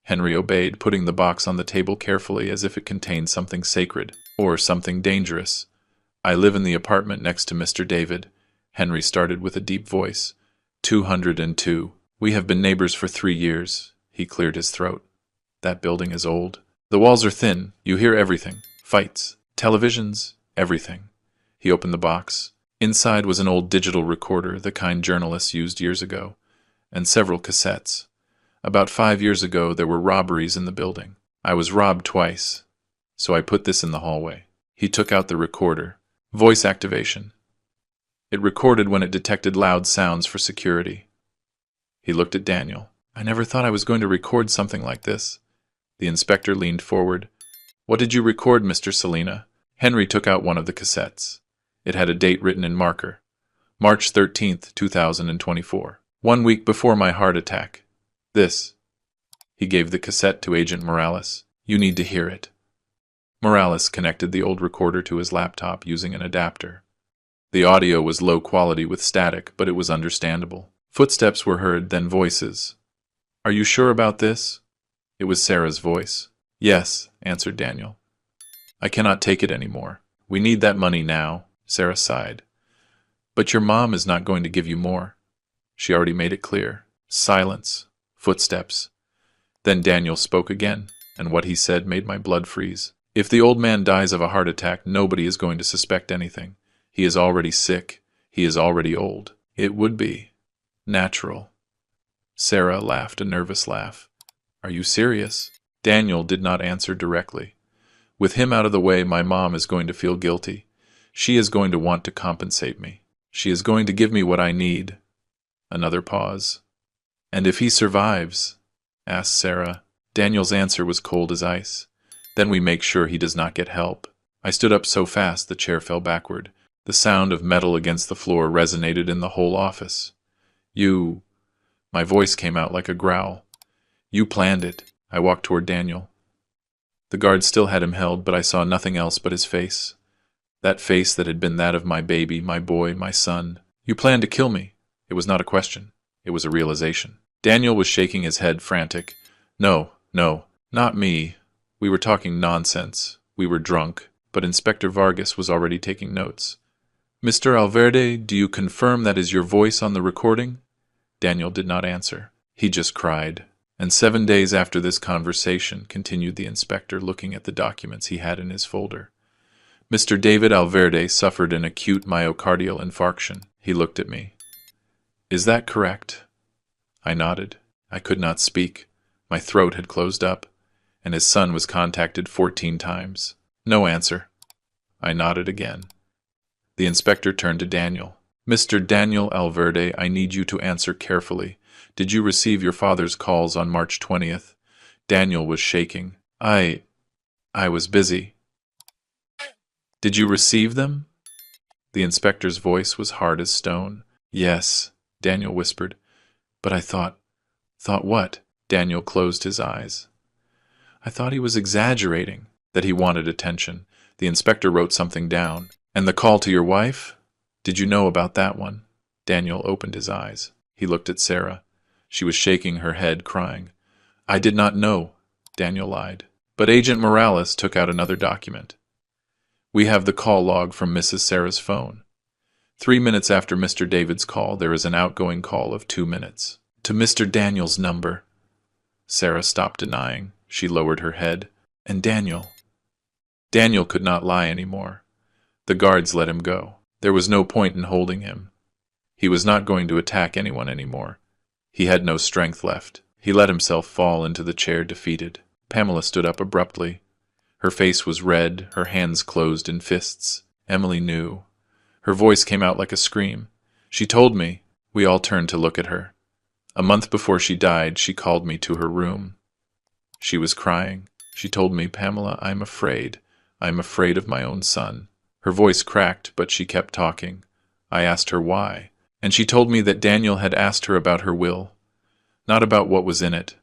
Henry obeyed, putting the box on the table carefully as if it contained something sacred, or something dangerous. "I live in the apartment next to Mr. David." Henry started with a deep voice. 202. "We have been neighbors for 3 years." He cleared his throat. "That building is old. The walls are thin. You hear everything. Fights, televisions, everything." He opened the box. Inside was an old digital recorder, the kind journalists used years ago, and several cassettes. About 5 years ago, there were robberies in the building. I was robbed twice, so I put this in the hallway. He took out the recorder. Voice activation. It recorded when it detected loud sounds for security. He looked at Daniel. "I never thought I was going to record something like this." The inspector leaned forward. "What did you record, Mr. Selina?" Henry took out one of the cassettes. It had a date written in marker. March 13th, 2024. 1 week before my heart attack. This. He gave the cassette to Agent Morales. "You need to hear it." Morales connected the old recorder to his laptop using an adapter. The audio was low quality with static, but it was understandable. Footsteps were heard, then voices. "Are you sure about this?" It was Sarah's voice. "Yes," answered Daniel. "I cannot take it anymore. We need that money now." Sarah sighed. "But your mom is not going to give you more. She already made it clear." Silence. Footsteps. Then Daniel spoke again, and what he said made my blood freeze. "If the old man dies of a heart attack, nobody is going to suspect anything. He is already sick. He is already old. It would be natural." Sarah laughed a nervous laugh. "Are you serious?" Daniel did not answer directly. "With him out of the way, my mom is going to feel guilty. She is going to want to compensate me. She is going to give me what I need." Another pause. "And if he survives?" asked Sarah. Daniel's answer was cold as ice. "Then we make sure he does not get help." I stood up so fast the chair fell backward. The sound of metal against the floor resonated in the whole office. "You—" My voice came out like a growl. "You planned it." I walked toward Daniel. The guard still had him held, but I saw nothing else but his face. That face that had been that of my baby, my boy, my son. "You planned to kill me." It was not a question. It was a realization. Daniel was shaking his head, frantic. No, not me. We were talking nonsense. We were drunk, but Inspector Vargas was already taking notes. "Mr. Alverde, do you confirm that is your voice on the recording?" Daniel did not answer. He just cried. "And 7 days after this conversation," continued the inspector, looking at the documents he had in his folder, "Mr. David Alverde suffered an acute myocardial infarction." He looked at me. "Is that correct?" I nodded. I could not speak. My throat had closed up, and his son was contacted 14 times. No answer. I nodded again. The inspector turned to Daniel. "Mr. Daniel Alverde, I need you to answer carefully. Did you receive your father's calls on March 20th? Daniel was shaking. I was busy." "Did you receive them?" The inspector's voice was hard as stone. "Yes," Daniel whispered. "But I thought what?" Daniel closed his eyes. "I thought he was exaggerating, that he wanted attention." The inspector wrote something down. "And the call to your wife? Did you know about that one?" Daniel opened his eyes. He looked at Sarah. She was shaking her head, crying. "I did not know," Daniel lied. But Agent Morales took out another document. "We have the call log from Mrs. Sarah's phone. 3 minutes after Mr. David's call, there is an outgoing call of 2 minutes. To Mr. Daniel's number." Sarah stopped denying. She lowered her head. "And Daniel?" Daniel could not lie anymore. The guards let him go. There was no point in holding him. He was not going to attack anyone anymore. He had no strength left. He let himself fall into the chair, defeated. Pamela stood up abruptly. Her face was red, her hands closed in fists. Emily knew. Her voice came out like a scream. "She told me." We all turned to look at her. A month before she died, she called me to her room. She was crying. She told me, "Pamela, I'm afraid. I'm afraid of my own son." Her voice cracked, but she kept talking. I asked her why, and she told me that Daniel had asked her about her will. Not about what was in it,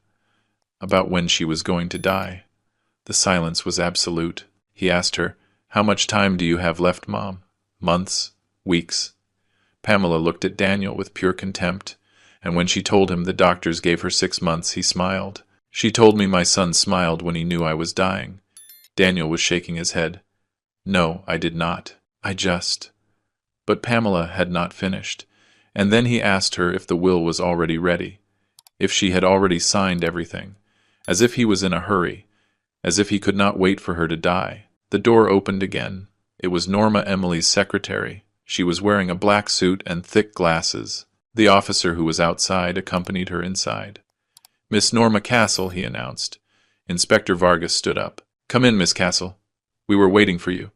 about when she was going to die. The silence was absolute. He asked her, "How much time do you have left, Mom?" "Months, weeks." Pamela looked at Daniel with pure contempt, and when she told him the doctors gave her 6 months, he smiled. She told me my son smiled when he knew I was dying. Daniel was shaking his head. "No, I did not. I just—" But Pamela had not finished, and then he asked her if the will was already ready, if she had already signed everything, as if he was in a hurry, as if he could not wait for her to die. The door opened again. It was Norma, Emily's secretary. She was wearing a black suit and thick glasses. The officer who was outside accompanied her inside. "Miss Norma Castle," he announced. Inspector Vargas stood up. "Come in, Miss Castle. We were waiting for you."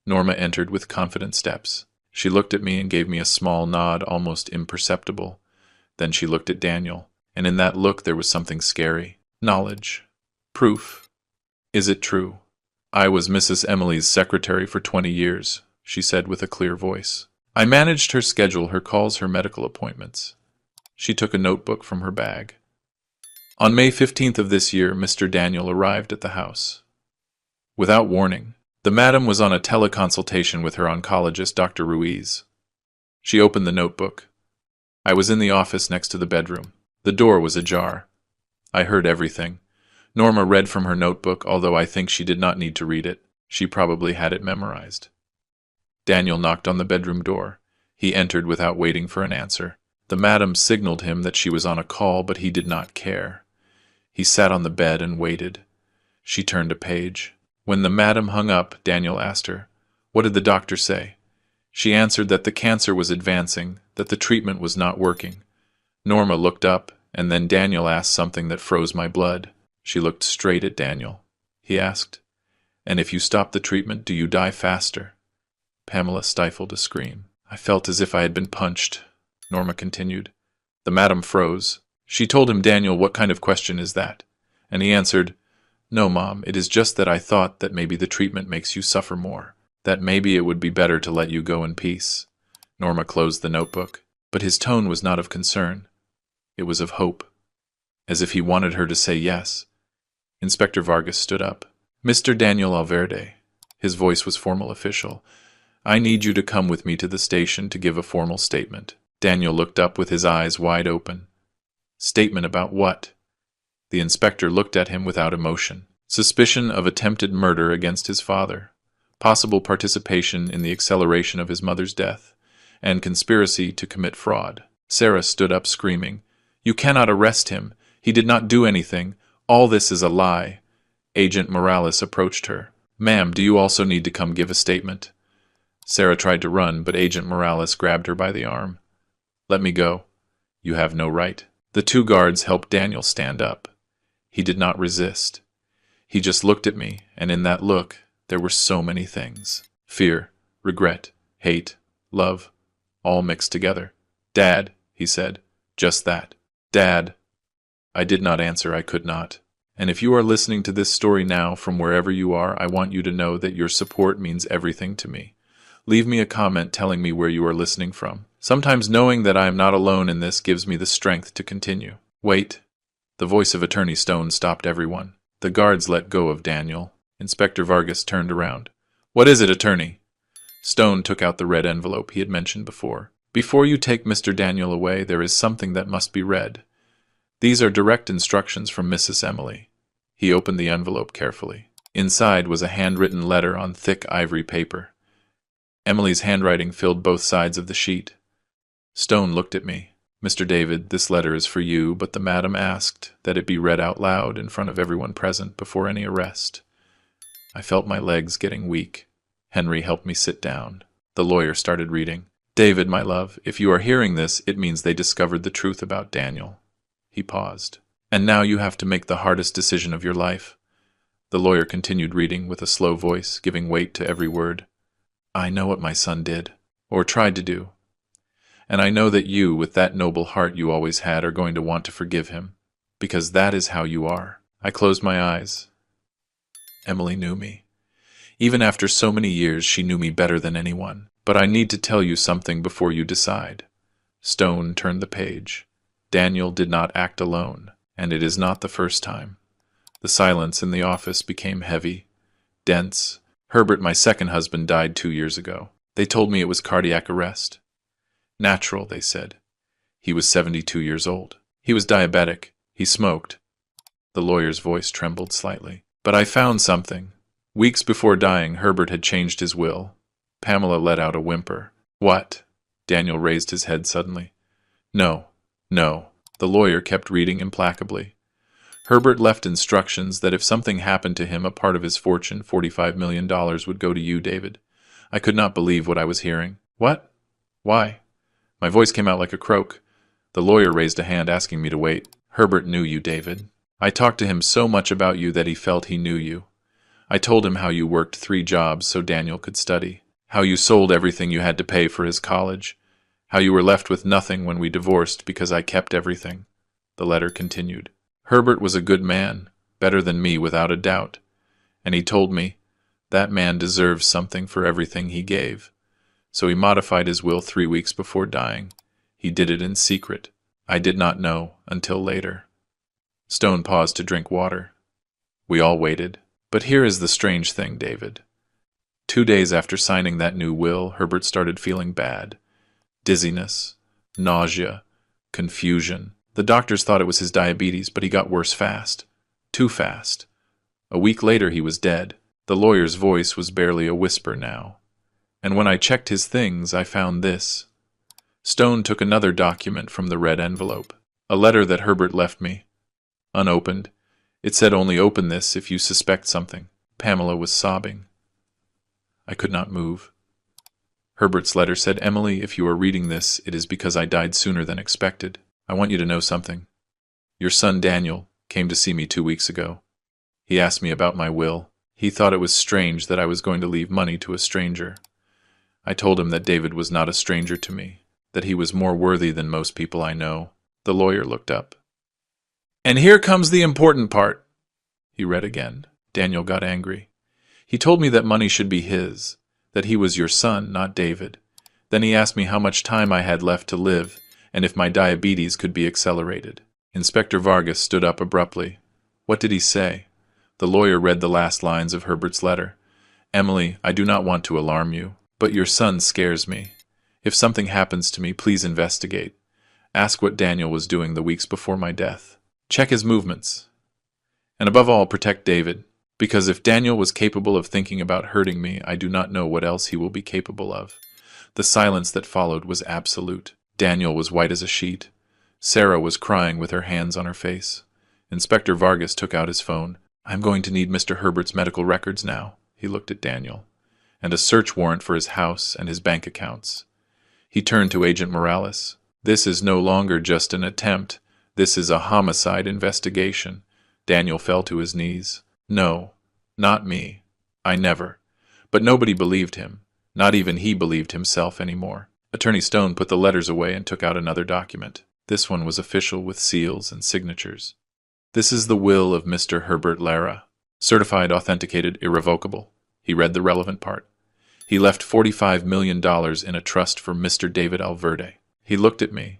Norma entered with confident steps. She looked at me and gave me a small nod, almost imperceptible. Then she looked at Daniel, and in that look there was something scary. "Knowledge. Proof. Is it true?" "I was Mrs. Emily's secretary for 20 years, she said with a clear voice. "I managed her schedule, her calls, her medical appointments." She took a notebook from her bag. "On May 15th of this year, Mr. Daniel arrived at the house. Without warning. The madam was on a teleconsultation with her oncologist, Dr. Ruiz." She opened the notebook. "I was in the office next to the bedroom. The door was ajar. I heard everything." Norma read from her notebook, although I think she did not need to read it. She probably had it memorized. Daniel knocked on the bedroom door. He entered without waiting for an answer. The madam signaled him that she was on a call, but he did not care. He sat on the bed and waited. She turned a page. When the madam hung up, Daniel asked her, "What did the doctor say?" She answered that the cancer was advancing, that the treatment was not working. Norma looked up, and then Daniel asked something that froze my blood. She looked straight at Daniel. He asked, "And if you stop the treatment, do you die faster?" Pamela stifled a scream. "I felt as if I had been punched," Norma continued. The madam froze. She told him, "Daniel, what kind of question is that?" And he answered, "No, Mom, it is just that I thought that maybe the treatment makes you suffer more, that maybe it would be better to let you go in peace." Norma closed the notebook, but his tone was not of concern. It was of hope, as if he wanted her to say yes. Inspector Vargas stood up. "Mr. Daniel Alverde," his voice was formal, official, "I need you to come with me to the station to give a formal statement." Daniel looked up with his eyes wide open. "Statement about what?" The inspector looked at him without emotion. "Suspicion of attempted murder against his father, possible participation in the acceleration of his mother's death, and conspiracy to commit fraud." Sarah stood up screaming, "You cannot arrest him. He did not do anything. All this is a lie." Agent Morales approached her. "Ma'am, do you also need to come give a statement?" Sarah tried to run, but Agent Morales grabbed her by the arm. "Let me go. You have no right." The 2 guards helped Daniel stand up. He did not resist. He just looked at me, and in that look, there were so many things. Fear, regret, hate, love, all mixed together. "Dad," he said. Just that. "Dad." I did not answer. I could not. And if you are listening to this story now from wherever you are, I want you to know that your support means everything to me. Leave me a comment telling me where you are listening from. Sometimes knowing that I am not alone in this gives me the strength to continue. Wait. The voice of Attorney Stone stopped everyone. The guards let go of Daniel. Inspector Vargas turned around. "What is it, Attorney?" Stone took out the red envelope he had mentioned before. "Before you take Mr. Daniel away, there is something that must be read. These are direct instructions from Mrs. Emily." He opened the envelope carefully. Inside was a handwritten letter on thick ivory paper. Emily's handwriting filled both sides of the sheet. Stone looked at me. "Mr. David, this letter is for you, but the madam asked that it be read out loud in front of everyone present before any arrest." I felt my legs getting weak. Henry helped me sit down. The lawyer started reading. "David, my love, if you are hearing this, it means they discovered the truth about Daniel." He paused. "And now you have to make the hardest decision of your life." The lawyer continued reading with a slow voice, giving weight to every word. "I know what my son did, or tried to do. And I know that you, with that noble heart you always had, are going to want to forgive him, because that is how you are. I closed my eyes. Emily knew me. Even after so many years, she knew me better than anyone. But I need to tell you something before you decide. Stone turned the page. Daniel did not act alone, and it is not the first time. The silence in the office became heavy, dense. Herbert, my second husband, died 2 years ago. They told me it was cardiac arrest. Natural, they said. He was 72 years old. He was diabetic. He smoked. The lawyer's voice trembled slightly. But I found something. Weeks before dying, Herbert had changed his will. Pamela let out a whimper. What? Daniel raised his head suddenly. No, no. The lawyer kept reading implacably. Herbert left instructions that if something happened to him, a part of his fortune, $45 million, would go to you, David. I could not believe what I was hearing. What? Why? My voice came out like a croak. The lawyer raised a hand, asking me to wait. Herbert knew you, David. I talked to him so much about you that he felt he knew you. I told him how you worked 3 jobs so Daniel could study, how you sold everything you had to pay for his college, how you were left with nothing when we divorced because I kept everything. The letter continued. Herbert was a good man, better than me without a doubt, and he told me that man deserves something for everything he gave. So he modified his will 3 weeks before dying. He did it in secret. I did not know until later. Stone paused to drink water. We all waited. But here is the strange thing, David. 2 days after signing that new will, Herbert started feeling bad. Dizziness, nausea, confusion. The doctors thought it was his diabetes, but he got worse fast. Too fast. A week later he was dead. The lawyer's voice was barely a whisper now. And when I checked his things, I found this. Stone took another document from the red envelope. A letter that Herbert left me. Unopened. It said only open this if you suspect something. Pamela was sobbing. I could not move. Herbert's letter said, Emily, if you are reading this, it is because I died sooner than expected. I want you to know something. Your son Daniel came to see me 2 weeks ago. He asked me about my will. He thought it was strange that I was going to leave money to a stranger. I told him that David was not a stranger to me, that he was more worthy than most people I know. The lawyer looked up. And here comes the important part. He read again. Daniel got angry. He told me that money should be his, that he was your son, not David. Then he asked me how much time I had left to live, and if my diabetes could be accelerated. Inspector Vargas stood up abruptly. What did he say? The lawyer read the last lines of Herbert's letter. Emily, I do not want to alarm you, but your son scares me. If something happens to me, please investigate. Ask what Daniel was doing the weeks before my death. Check his movements. And above all, protect David, because if Daniel was capable of thinking about hurting me, I do not know what else he will be capable of. The silence that followed was absolute. Daniel was white as a sheet. Sarah was crying with her hands on her face. Inspector Vargas took out his phone. I'm going to need Mr. Herbert's medical records now. He looked at Daniel. And a search warrant for his house and his bank accounts. He turned to Agent Morales. This is no longer just an attempt. This is a homicide investigation. Daniel fell to his knees. No, not me. I never. But nobody believed him. Not even he believed himself anymore. Attorney Stone put the letters away and took out another document. This one was official with seals and signatures. This is the will of Mr. Herbert Lara. Certified, authenticated, irrevocable. He read the relevant part. He left $45 million in a trust for Mr. David Alverde. He looked at me.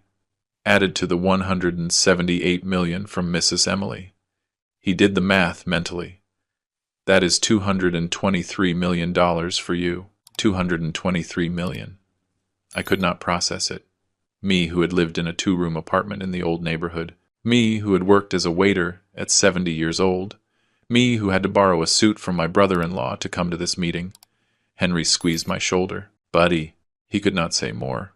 Added to the $178 million from Mrs. Emily. He did the math mentally. That is $223 million for you. $223 million. I could not process it. Me, who had lived in a 2-room apartment in the old neighborhood. Me, who had worked as a waiter at 70 years old. Me, who had to borrow a suit from my brother-in-law to come to this meeting. Henry squeezed my shoulder. Buddy. He could not say more.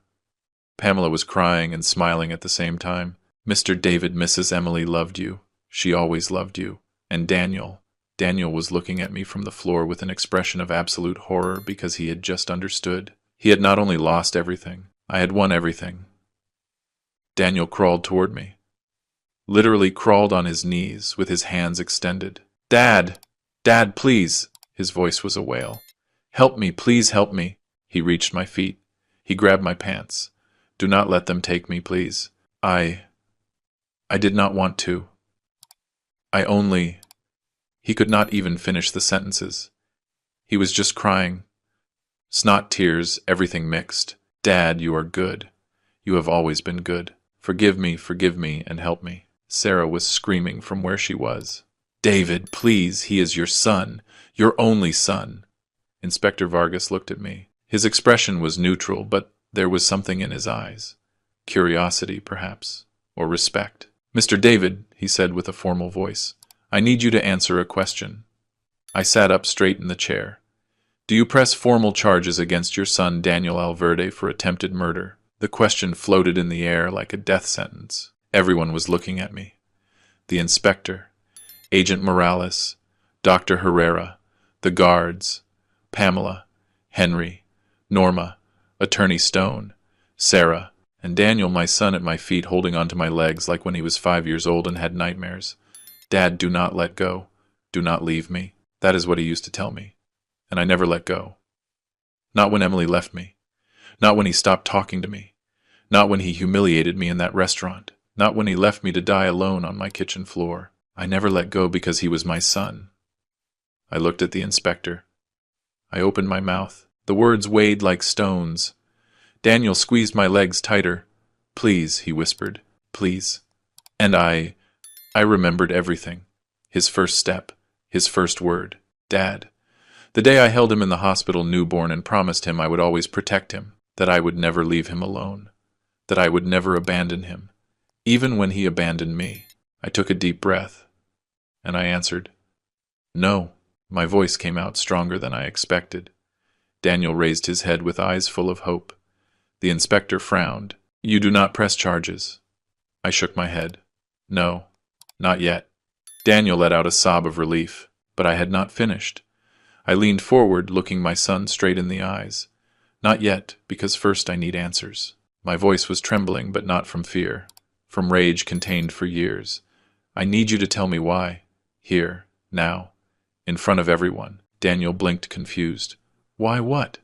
Pamela was crying and smiling at the same time. Mr. David, Mrs. Emily loved you. She always loved you. And Daniel. Daniel was looking at me from the floor with an expression of absolute horror because he had just understood. He had not only lost everything, I had won everything. Daniel crawled toward me. Literally crawled on his knees with his hands extended. Dad! Dad, please! His voice was a wail. Help me, please help me. He reached my feet. He grabbed my pants. Do not let them take me, please. I did not want to. I only... He could not even finish the sentences. He was just crying. Snot, tears, everything mixed. Dad, you are good. You have always been good. Forgive me, and help me. Sarah was screaming from where she was. David, please, he is your son. Your only son. Inspector Vargas looked at me. His expression was neutral, but there was something in his eyes. Curiosity, perhaps, or respect. Mr. David, he said with a formal voice, I need you to answer a question. I sat up straight in the chair. Do you press formal charges against your son Daniel Alverde for attempted murder? The question floated in the air like a death sentence. Everyone was looking at me. The inspector, Agent Morales, Dr. Herrera, the guards, Pamela, Henry, Norma, Attorney Stone, Sarah, and Daniel, my son, at my feet, holding onto my legs like when he was 5 years old and had nightmares. Dad, do not let go. Do not leave me. That is what he used to tell me. And I never let go. Not when Emily left me. Not when he stopped talking to me. Not when he humiliated me in that restaurant. Not when he left me to die alone on my kitchen floor. I never let go because he was my son. I looked at the inspector. I opened my mouth. The words weighed like stones. Daniel squeezed my legs tighter. Please, he whispered. Please. And I remembered everything. His first step. His first word. Dad. The day I held him in the hospital newborn and promised him I would always protect him, that I would never leave him alone, that I would never abandon him, even when he abandoned me. I took a deep breath, and I answered, No. My voice came out stronger than I expected. Daniel raised his head with eyes full of hope. The inspector frowned. You do not press charges. I shook my head. No, not yet. Daniel let out a sob of relief, but I had not finished. I leaned forward, looking my son straight in the eyes. Not yet, because first I need answers. My voice was trembling, but not from fear, from rage contained for years. I need you to tell me why. Here, now, in front of everyone. Daniel blinked, confused. Why what?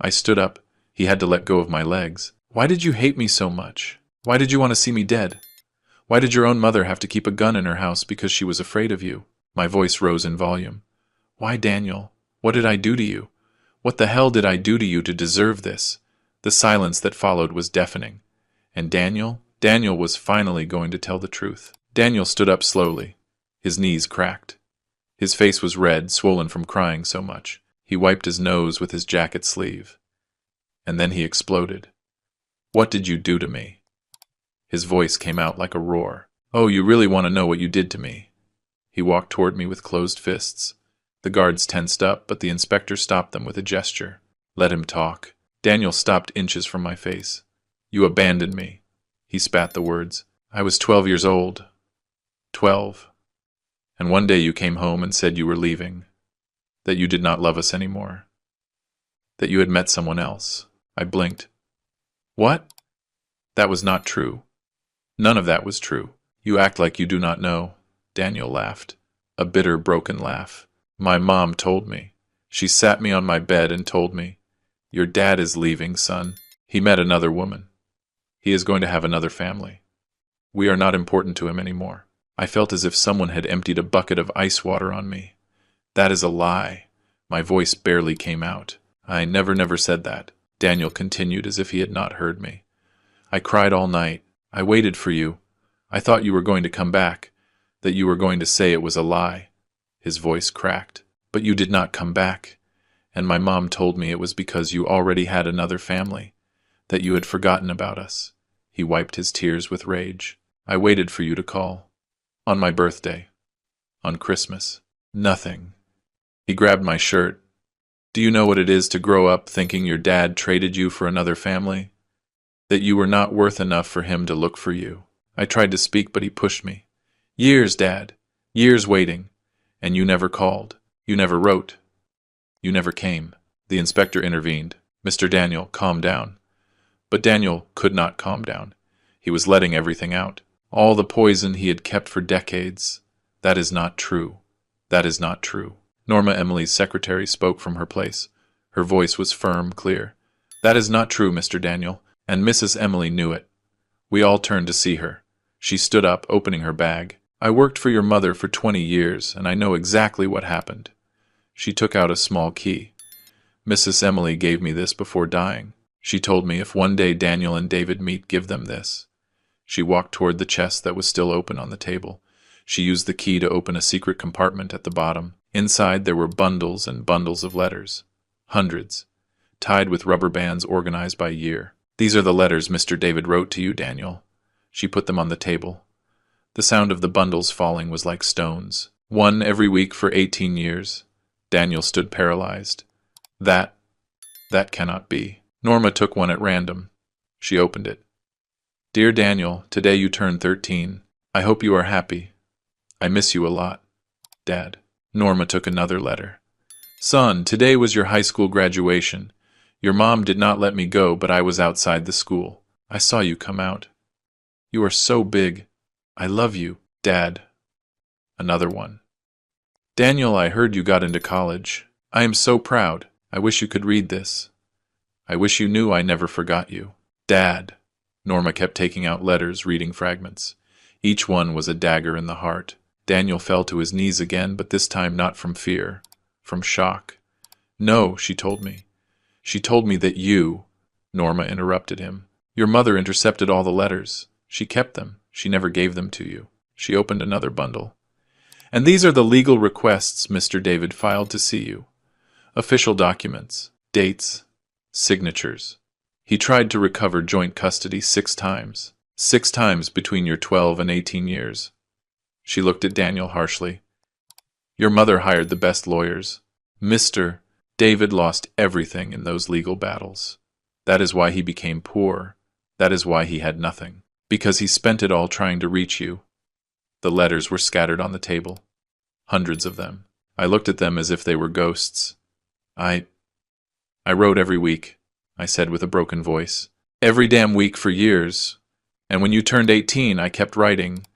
I stood up. He had to let go of my legs. Why did you hate me so much? Why did you want to see me dead? Why did your own mother have to keep a gun in her house because she was afraid of you? My voice rose in volume. Why, Daniel? What did I do to you? What the hell did I do to you to deserve this? The silence that followed was deafening. And Daniel was finally going to tell the truth. Daniel stood up slowly. His knees cracked. His face was red, swollen from crying so much. He wiped his nose with his jacket sleeve. And then he exploded. What did you do to me? His voice came out like a roar. Oh, you really want to know what you did to me? He walked toward me with closed fists. The guards tensed up, but the inspector stopped them with a gesture. Let him talk. Daniel stopped inches from my face. You abandoned me. He spat the words. I was 12 years old. 12. And one day you came home and said you were leaving. That you did not love us anymore. That you had met someone else. I blinked. What? That was not true. None of that was true. You act like you do not know. Daniel laughed. A bitter, broken laugh. My mom told me. She sat me on my bed and told me, Your dad is leaving, son. He met another woman. He is going to have another family. We are not important to him anymore. I felt as if someone had emptied a bucket of ice water on me. That is a lie. My voice barely came out. I never said that. Daniel continued as if he had not heard me. I cried all night. I waited for you. I thought you were going to come back, that you were going to say it was a lie. His voice cracked. But you did not come back. And my mom told me it was because you already had another family, that you had forgotten about us. He wiped his tears with rage. I waited for you to call. On my birthday. On Christmas. Nothing. He grabbed my shirt. Do you know what it is to grow up thinking your dad traded you for another family? That you were not worth enough for him to look for you? I tried to speak, but he pushed me. Years, Dad. Years waiting. And you never called. You never wrote. You never came. The inspector intervened. Mr. Daniel, calm down. But Daniel could not calm down. He was letting everything out. All the poison he had kept for decades. That is not true. That is not true. Norma, Emily's secretary, spoke from her place. Her voice was firm, clear. That is not true, Mr. Daniel. And Mrs. Emily knew it. We all turned to see her. She stood up, opening her bag. I worked for your mother for 20 years, and I know exactly what happened. She took out a small key. Mrs. Emily gave me this before dying. She told me if one day Daniel and David meet, give them this. She walked toward the chest that was still open on the table. She used the key to open a secret compartment at the bottom. Inside there were bundles and bundles of letters. Hundreds. Tied with rubber bands organized by year. These are the letters Mr. David wrote to you, Daniel. She put them on the table. The sound of the bundles falling was like stones. One every week for 18 years. Daniel stood paralyzed. That cannot be. Norma took one at random. She opened it. Dear Daniel, today you turn 13. I hope you are happy. I miss you a lot. Dad. Norma took another letter. Son, today was your high school graduation. Your mom did not let me go, but I was outside the school. I saw you come out. You are so big. I love you, Dad. Another one. Daniel, I heard you got into college. I am so proud. I wish you could read this. I wish you knew I never forgot you. Dad. Norma kept taking out letters, reading fragments. Each one was a dagger in the heart. Daniel fell to his knees again, but this time not from fear, from shock. No, she told me. She told me that you, Norma interrupted him. Your mother intercepted all the letters. She kept them. She never gave them to you. She opened another bundle. And these are the legal requests Mr. David filed to see you. Official documents, dates, signatures. He tried to recover joint custody 6 times. 6 times between your 12 and 18 years. She looked at Daniel harshly. Your mother hired the best lawyers. Mr. David lost everything in those legal battles. That is why he became poor. That is why he had nothing. Because he spent it all trying to reach you. The letters were scattered on the table. Hundreds of them. I looked at them as if they were ghosts. I wrote every week, I said with a broken voice. Every damn week for years. And when you turned 18, I kept writing.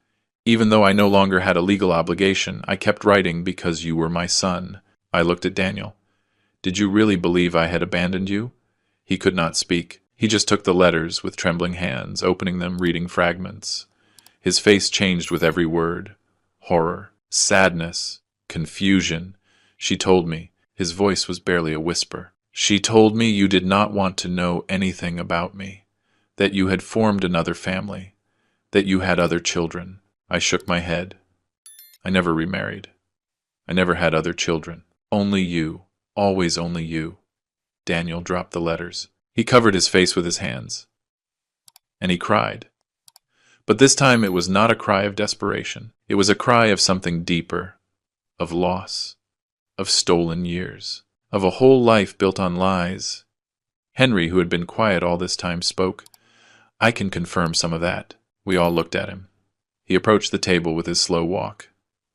Even though I no longer had a legal obligation, I kept writing because you were my son. I looked at Daniel. Did you really believe I had abandoned you? He could not speak. He just took the letters with trembling hands, opening them, reading fragments. His face changed with every word. Horror, sadness, confusion. She told me. His voice was barely a whisper. She told me you did not want to know anything about me, that you had formed another family, that you had other children. I shook my head. I never remarried. I never had other children. Only you. Always only you. Daniel dropped the letters. He covered his face with his hands. And he cried. But this time it was not a cry of desperation. It was a cry of something deeper, of loss, of stolen years, of a whole life built on lies. Henry, who had been quiet all this time, spoke. I can confirm some of that. We all looked at him. He approached the table with his slow walk.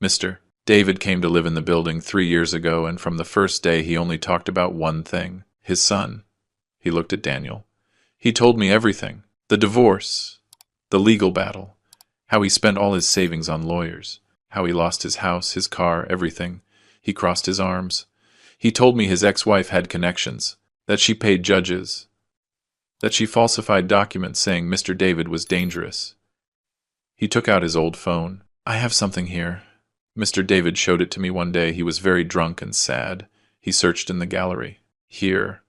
Mr. David came to live in the building 3 years ago, and from the first day he only talked about one thing, his son. He looked at Daniel. He told me everything. The divorce, the legal battle, how he spent all his savings on lawyers, how he lost his house, his car, everything. He crossed his arms. He told me his ex-wife had connections, that she paid judges, that she falsified documents saying Mr. David was dangerous. He took out his old phone. I have something here. Mr. David showed it to me one day. He was very drunk and sad. He searched in the gallery. Here,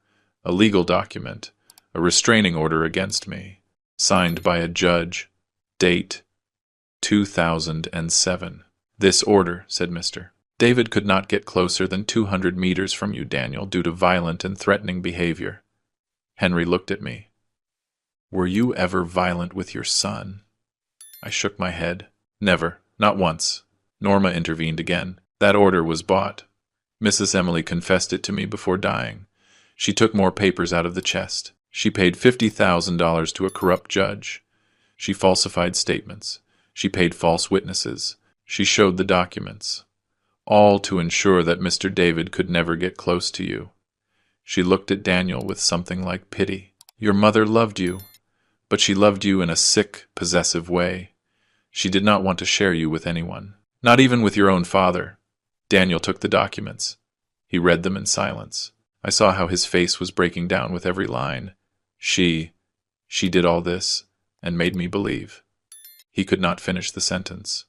a legal document, a restraining order against me, signed by a judge. Date, 2007. This order, said Mr. David, could not get closer than 200 meters from you, Daniel, due to violent and threatening behavior. Henry looked at me. Were you ever violent with your son? I shook my head. Never. Not once. Norma intervened again. That order was bought. Mrs. Emily confessed it to me before dying. She took more papers out of the chest. She paid $50,000 to a corrupt judge. She falsified statements. She paid false witnesses. She showed the documents. All to ensure that Mr. David could never get close to you. She looked at Daniel with something like pity. Your mother loved you, but she loved you in a sick, possessive way. She did not want to share you with anyone, not even with your own father. Daniel took the documents. He read them in silence. I saw how his face was breaking down with every line. She She did all this and made me believe. He could not finish the sentence.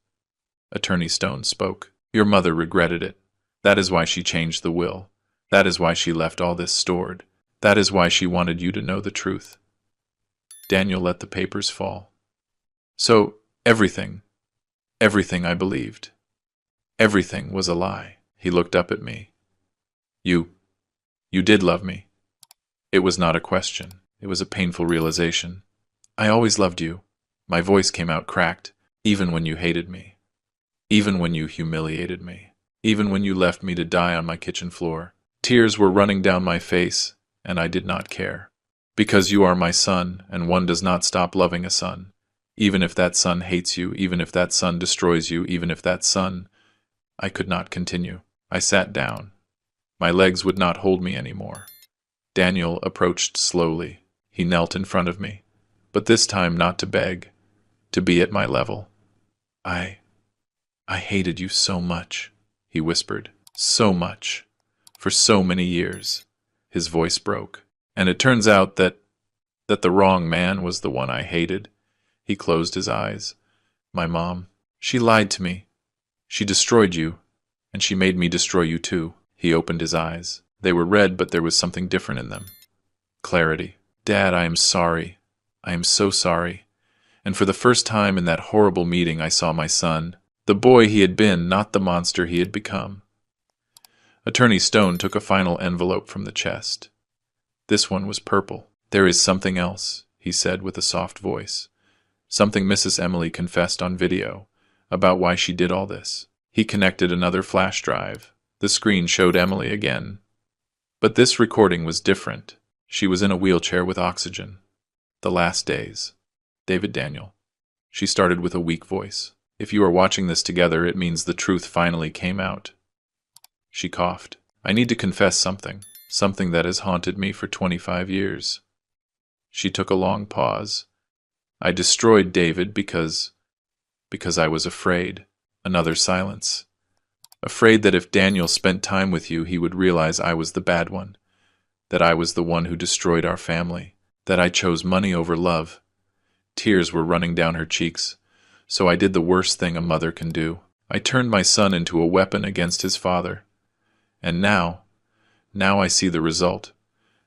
Attorney Stone spoke. Your mother regretted it. That is why she changed the will. That is why she left all this stored. That is why she wanted you to know the truth. Daniel let the papers fall. So, everything I believed, everything was a lie. He looked up at me. You did love me. It was not a question. It was a painful realization. I always loved you. My voice came out cracked, even when you hated me. Even when you humiliated me. Even when you left me to die on my kitchen floor. Tears were running down my face, and I did not care. Because you are my son, and one does not stop loving a son. Even if that son hates you, even if that son destroys you, even if that son... I could not continue. I sat down. My legs would not hold me anymore. Daniel approached slowly. He knelt in front of me, but this time not to beg, to be at my level. I hated you so much, he whispered. So much. For so many years. His voice broke. And it turns out that the wrong man was the one I hated. He closed his eyes. My mom, she lied to me. She destroyed you, and she made me destroy you too. He opened his eyes. They were red, but there was something different in them. Clarity. Dad, I am sorry. I am so sorry. And for the first time in that horrible meeting, I saw my son. The boy he had been, not the monster he had become. Attorney Stone took a final envelope from the chest. This one was purple. There is something else, he said with a soft voice. Something Mrs. Emily confessed on video, about why she did all this. He connected another flash drive. The screen showed Emily again. But this recording was different. She was in a wheelchair with oxygen. The last days. David Daniel. She started with a weak voice. If you are watching this together, it means the truth finally came out. She coughed. I need to confess something. Something that has haunted me for 25 years. She took a long pause. I destroyed David because I was afraid. Another silence. Afraid that if Daniel spent time with you, he would realize I was the bad one. That I was the one who destroyed our family. That I chose money over love. Tears were running down her cheeks. So I did the worst thing a mother can do. I turned my son into a weapon against his father. And now I see the result.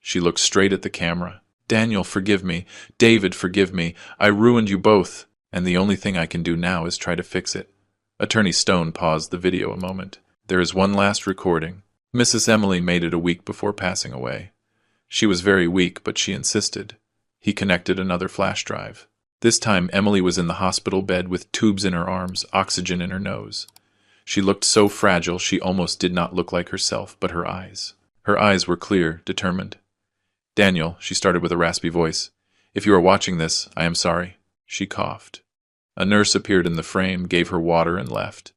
She looked straight at the camera. Daniel, forgive me. David, forgive me. I ruined you both, and the only thing I can do now is try to fix it. Attorney Stone paused the video a moment. There is one last recording. Mrs. Emily made it a week before passing away. She was very weak, but she insisted. He connected another flash drive. This time Emily was in the hospital bed with tubes in her arms, oxygen in her nose. She looked so fragile she almost did not look like herself, but her eyes. Her eyes were clear, determined. Daniel, she started with a raspy voice. If you are watching this, I am sorry. She coughed. A nurse appeared in the frame, gave her water, and left.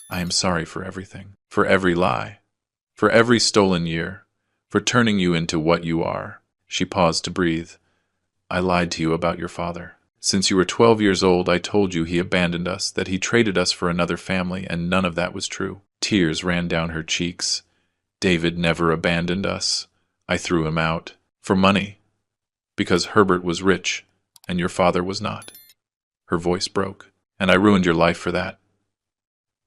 I am sorry for everything. For every lie. For every stolen year. For turning you into what you are. She paused to breathe. I lied to you about your father. Since you were 12 years old, I told you he abandoned us, that he traded us for another family, and none of that was true. Tears ran down her cheeks. David never abandoned us. I threw him out. For money. Because Herbert was rich, and your father was not. Her voice broke. And I ruined your life for that.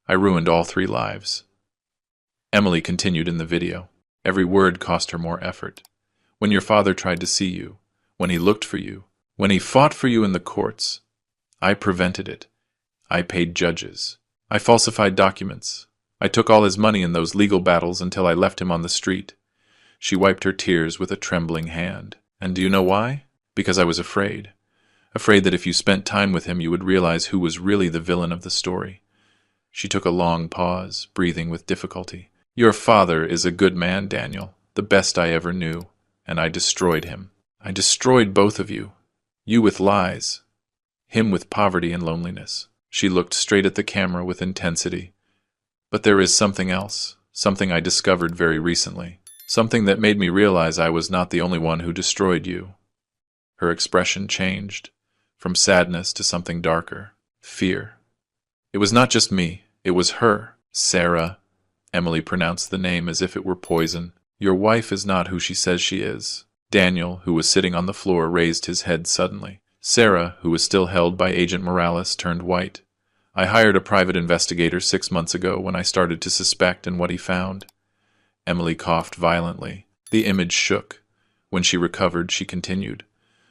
I ruined all 3 lives. Emily continued in the video. Every word cost her more effort. When your father tried to see you, when he looked for you, when he fought for you in the courts, I prevented it. I paid judges. I falsified documents. I took all his money in those legal battles until I left him on the street. She wiped her tears with a trembling hand. And do you know why? Because I was afraid. Afraid that if you spent time with him, you would realize who was really the villain of the story. She took a long pause, breathing with difficulty. Your father is a good man, Daniel, the best I ever knew, and I destroyed him. I destroyed both of you. You with lies, him with poverty and loneliness. She looked straight at the camera with intensity. But there is something else, something I discovered very recently. Something that made me realize I was not the only one who destroyed you. Her expression changed, from sadness to something darker, fear. It was not just me, it was her, Sarah. Emily pronounced the name as if it were poison. Your wife is not who she says she is. Daniel, who was sitting on the floor, raised his head suddenly. Sarah, who was still held by Agent Morales, turned white. I hired a private investigator 6 months ago when I started to suspect and what he found. Emily coughed violently. The image shook. When she recovered, she continued.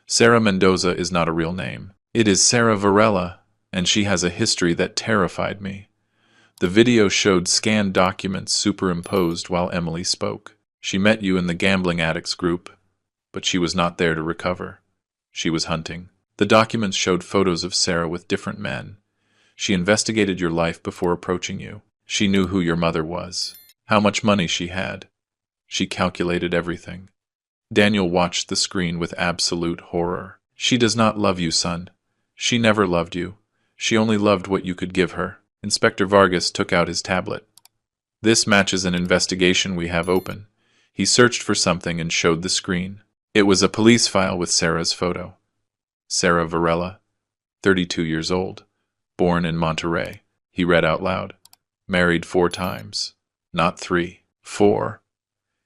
Sarah Mendoza is not a real name. It is Sarah Varela, and she has a history that terrified me. The video showed scanned documents superimposed while Emily spoke. She met you in the gambling addicts group, but she was not there to recover. She was hunting. The documents showed photos of Sarah with different men. She investigated your life before approaching you. She knew who your mother was, how much money she had. She calculated everything. Daniel watched the screen with absolute horror. She does not love you, son. She never loved you. She only loved what you could give her. Inspector Vargas took out his tablet. This matches an investigation we have open. He searched for something and showed the screen. It was a police file with Sarah's photo. Sarah Varela, 32 years old, born in Monterrey. He read out loud. Married 4 times. Not 3. 4.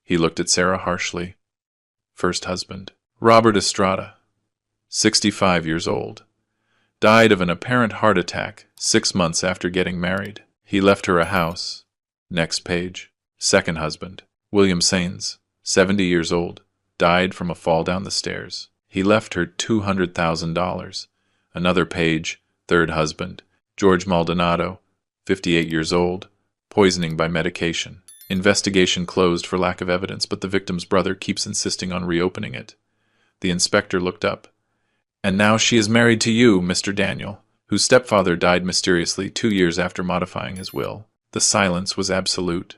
He looked at Sarah harshly. First husband. Robert Estrada, 65 years old. Died of an apparent heart attack 6 months after getting married. He left her a house. Next page. Second husband. William Sains, 70 years old. Died from a fall down the stairs. He left her $200,000. Another page. Third husband. George Maldonado, 58 years old. Poisoning by medication. Investigation closed for lack of evidence, but the victim's brother keeps insisting on reopening it. The inspector looked up. And now she is married to you, Mr. Daniel, whose stepfather died mysteriously 2 years after modifying his will. The silence was absolute.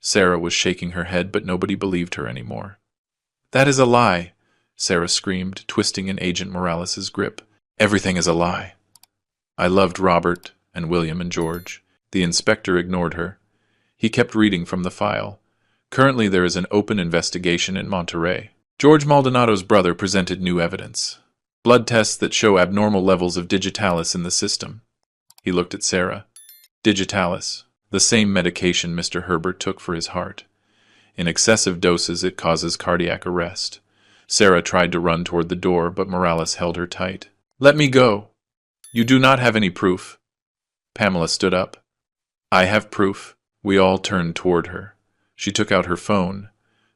Sarah was shaking her head, but nobody believed her anymore. That is a lie, Sarah screamed, twisting in Agent Morales' grip. Everything is a lie. I loved Robert and William and George. The inspector ignored her. He kept reading from the file. Currently there is an open investigation in Monterrey. George Maldonado's brother presented new evidence. Blood tests that show abnormal levels of digitalis in the system. He looked at Sarah. Digitalis, the same medication Mr. Herbert took for his heart. In excessive doses, it causes cardiac arrest. Sarah tried to run toward the door, but Morales held her tight. Let me go. You do not have any proof. Pamela stood up. I have proof. We all turned toward her. She took out her phone.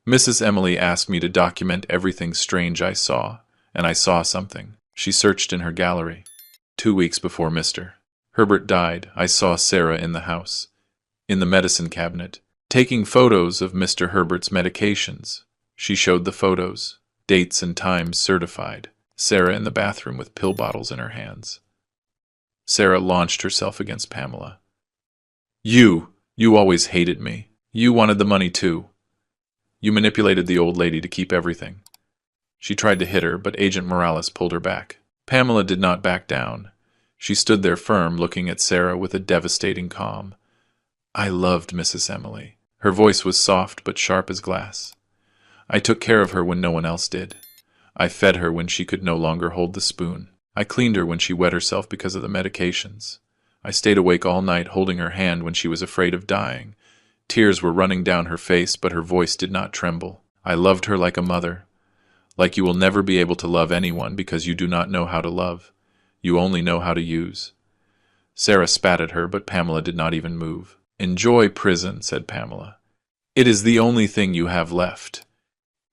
Mrs. Emily asked me to document everything strange I saw, and I saw something. She searched in her gallery. 2 weeks before Mr. Herbert died, I saw Sarah in the house, in the medicine cabinet, taking photos of Mr. Herbert's medications. She showed the photos, dates and times certified. Sarah in the bathroom with pill bottles in her hands. Sarah launched herself against Pamela. You always hated me. You wanted the money too. You manipulated the old lady to keep everything. She tried to hit her, but Agent Morales pulled her back. Pamela did not back down. She stood there firm, looking at Sarah with a devastating calm. I loved Mrs. Emily. Her voice was soft but sharp as glass. I took care of her when no one else did. I fed her when she could no longer hold the spoon. I cleaned her when she wet herself because of the medications. I stayed awake all night holding her hand when she was afraid of dying. Tears were running down her face, but her voice did not tremble. I loved her like a mother. Like you will never be able to love anyone because you do not know how to love. You only know how to use. Sarah spat at her, but Pamela did not even move. Enjoy prison, said Pamela. It is the only thing you have left.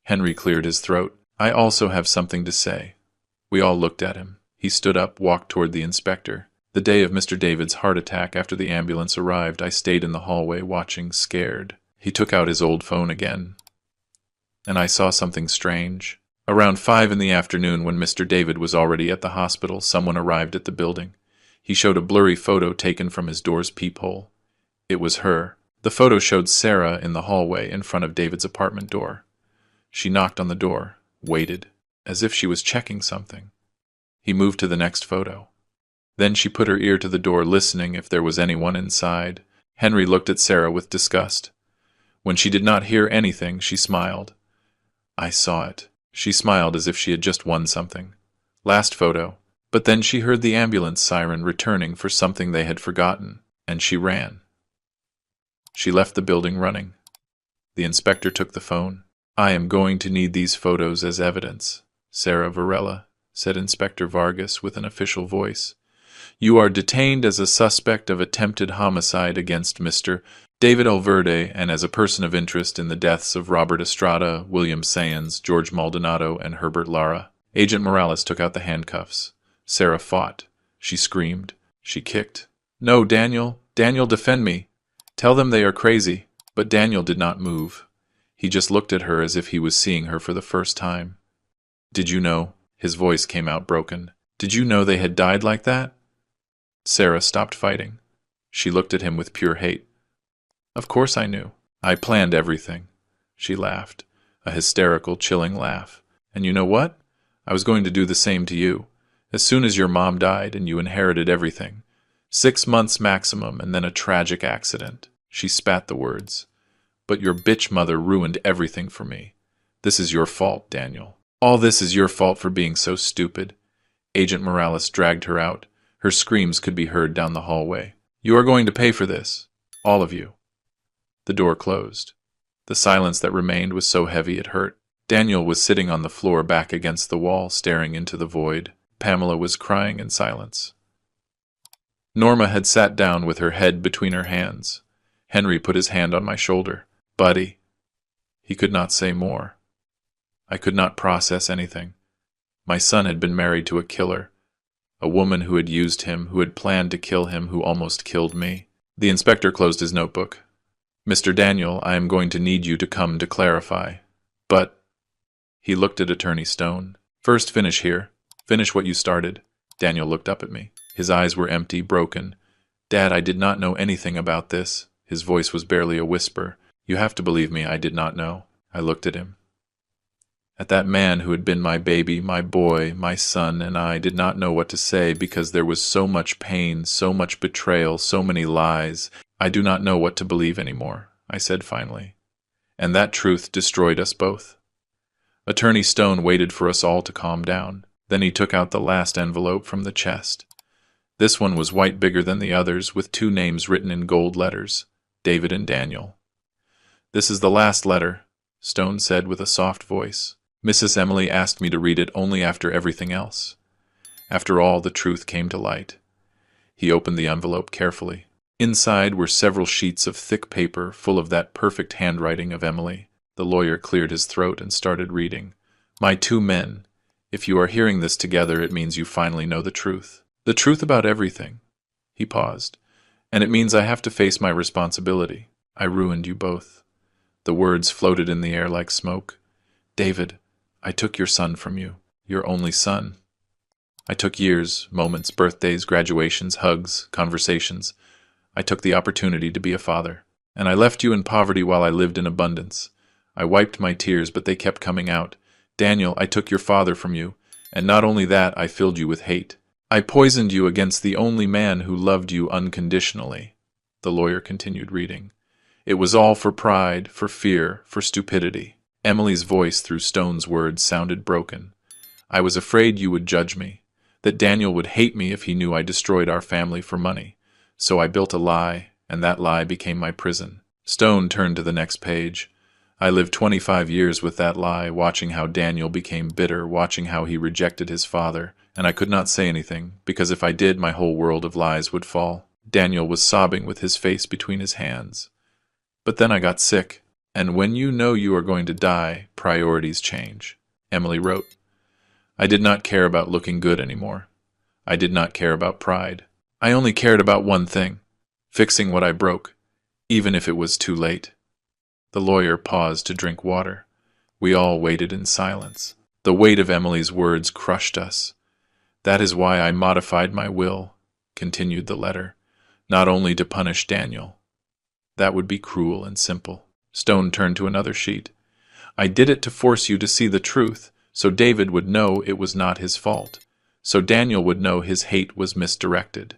Henry cleared his throat. I also have something to say. We all looked at him. He stood up, walked toward the inspector. The day of Mr. David's heart attack after the ambulance arrived, I stayed in the hallway watching, scared. He took out his old phone again. And I saw something strange. Around 5 in the afternoon, when Mr. David was already at the hospital, someone arrived at the building. He showed a blurry photo taken from his door's peephole. It was her. The photo showed Sarah in the hallway in front of David's apartment door. She knocked on the door, waited, as if she was checking something. He moved to the next photo. Then she put her ear to the door, listening if there was anyone inside. Henry looked at Sarah with disgust. When she did not hear anything, she smiled. I saw it. She smiled as if she had just won something. Last photo. But then she heard the ambulance siren returning for something they had forgotten, and she ran. She left the building running. The inspector took the phone. I am going to need these photos as evidence, Sarah Varela, said Inspector Vargas with an official voice. You are detained as a suspect of attempted homicide against Mr. David Alverde and as a person of interest in the deaths of Robert Estrada, William Sayans, George Maldonado, and Herbert Lara. Agent Morales took out the handcuffs. Sarah fought. She screamed. She kicked. No, Daniel! Daniel, defend me! Tell them they are crazy. But Daniel did not move. He just looked at her as if he was seeing her for the first time. Did you know? His voice came out broken. Did you know they had died like that? Sarah stopped fighting. She looked at him with pure hate. Of course I knew. I planned everything. She laughed, a hysterical, chilling laugh. And you know what? I was going to do the same to you. As soon as your mom died and you inherited everything. 6 months maximum and then a tragic accident. She spat the words. But your bitch mother ruined everything for me. This is your fault, Daniel. All this is your fault for being so stupid. Agent Morales dragged her out. Her screams could be heard down the hallway. You are going to pay for this. All of you. The door closed. The silence that remained was so heavy it hurt. Daniel was sitting on the floor back against the wall, staring into the void. Pamela was crying in silence. Norma had sat down with her head between her hands. Henry put his hand on my shoulder. Buddy. He could not say more. I could not process anything. My son had been married to a killer. A woman who had used him, who had planned to kill him, who almost killed me. The inspector closed his notebook. Mr. Daniel, I am going to need you to come to clarify. But... He looked at Attorney Stone. First, finish here. Finish what you started. Daniel looked up at me. His eyes were empty, broken. Dad, I did not know anything about this. His voice was barely a whisper. You have to believe me, I did not know. I looked at him. At that man who had been my baby, my boy, my son, and I did not know what to say because there was so much pain, so much betrayal, so many lies. I do not know what to believe anymore, I said finally. And that truth destroyed us both. Attorney Stone waited for us all to calm down. Then he took out the last envelope from the chest. This one was white bigger than the others, with 2 names written in gold letters, David and Daniel. This is the last letter, Stone said with a soft voice. Mrs. Emily asked me to read it only after everything else. After all, the truth came to light. He opened the envelope carefully. Inside were several sheets of thick paper full of that perfect handwriting of Emily. The lawyer cleared his throat and started reading. My 2 men. If you are hearing this together, it means you finally know the truth. The truth about everything. He paused. And it means I have to face my responsibility. I ruined you both. The words floated in the air like smoke. David, I took your son from you. Your only son. I took years, moments, birthdays, graduations, hugs, conversations. I took the opportunity to be a father. And I left you in poverty while I lived in abundance. I wiped my tears, but they kept coming out. Daniel, I took your father from you. And not only that, I filled you with hate. I poisoned you against the only man who loved you unconditionally. The lawyer continued reading. It was all for pride, for fear, for stupidity. Emily's voice through Stone's words sounded broken. I was afraid you would judge me, that Daniel would hate me if he knew I destroyed our family for money. So I built a lie, and that lie became my prison. Stone turned to the next page. I lived 25 years with that lie, watching how Daniel became bitter, watching how he rejected his father, and I could not say anything, because if I did, my whole world of lies would fall. Daniel was sobbing with his face between his hands. But then I got sick. And when you know you are going to die, priorities change. Emily wrote. I did not care about looking good anymore. I did not care about pride. I only cared about one thing, fixing what I broke, even if it was too late. The lawyer paused to drink water. We all waited in silence. The weight of Emily's words crushed us. That is why I modified my will, continued the letter, not only to punish Daniel. That would be cruel and simple. Stone turned to another sheet. I did it to force you to see the truth, so David would know it was not his fault, so Daniel would know his hate was misdirected.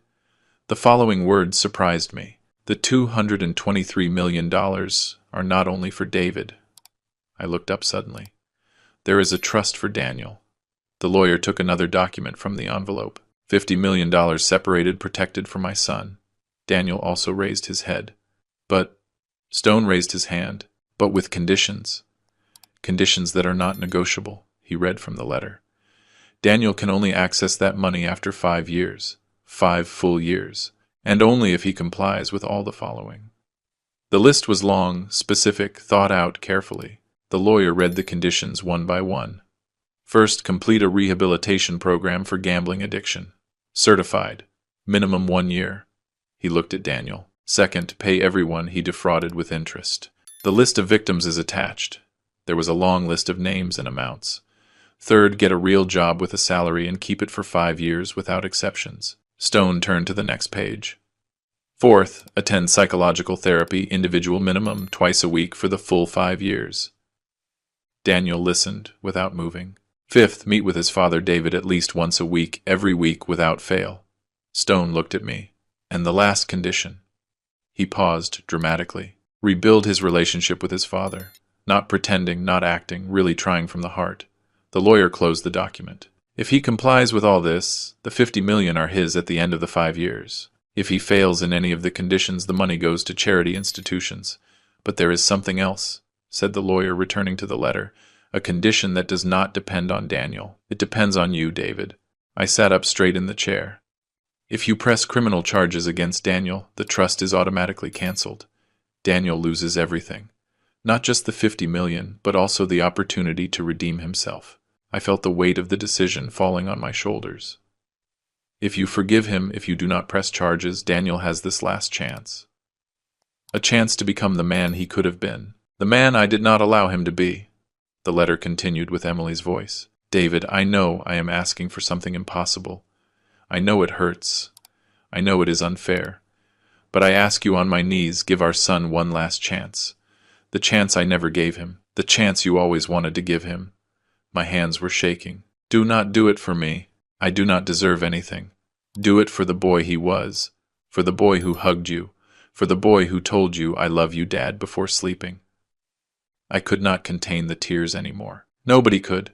The following words surprised me. The $223 million are not only for David. I looked up suddenly. There is a trust for Daniel. The lawyer took another document from the envelope. $50 million separated, protected for my son. Daniel also raised his head. But Stone raised his hand, but with conditions. Conditions that are not negotiable, he read from the letter. Daniel can only access that money after 5 years, 5 full years, and only if he complies with all the following. The list was long, specific, thought out carefully. The lawyer read the conditions one by one. First, complete a rehabilitation program for gambling addiction. Certified. Minimum 1 year. He looked at Daniel. Second, pay everyone he defrauded with interest. The list of victims is attached. There was a long list of names and amounts. Third, get a real job with a salary and keep it for 5 years without exceptions. Stone turned to the next page. Fourth, attend psychological therapy, individual minimum, twice a week for the full 5 years. Daniel listened, without moving. Fifth, meet with his father David at least once a week, every week without fail. Stone looked at me. And the last condition. He paused dramatically. Rebuild his relationship with his father. Not pretending, not acting, really trying from the heart. The lawyer closed the document. If he complies with all this, the $50 million are his at the end of the 5 years. If he fails in any of the conditions, the money goes to charity institutions. But there is something else, said the lawyer, returning to the letter. A condition that does not depend on Daniel. It depends on you, David. I sat up straight in the chair. If you press criminal charges against Daniel, the trust is automatically canceled. Daniel loses everything. Not just the $50 million, but also the opportunity to redeem himself. I felt the weight of the decision falling on my shoulders. If you forgive him, if you do not press charges, Daniel has this last chance. A chance to become the man he could have been. The man I did not allow him to be. The letter continued with Emily's voice. David, I know I am asking for something impossible. I know it hurts. I know it is unfair. But I ask you on my knees, give our son one last chance. The chance I never gave him. The chance you always wanted to give him. My hands were shaking. Do not do it for me. I do not deserve anything. Do it for the boy he was. For the boy who hugged you. For the boy who told you, I love you, Dad, before sleeping. I could not contain the tears anymore. Nobody could.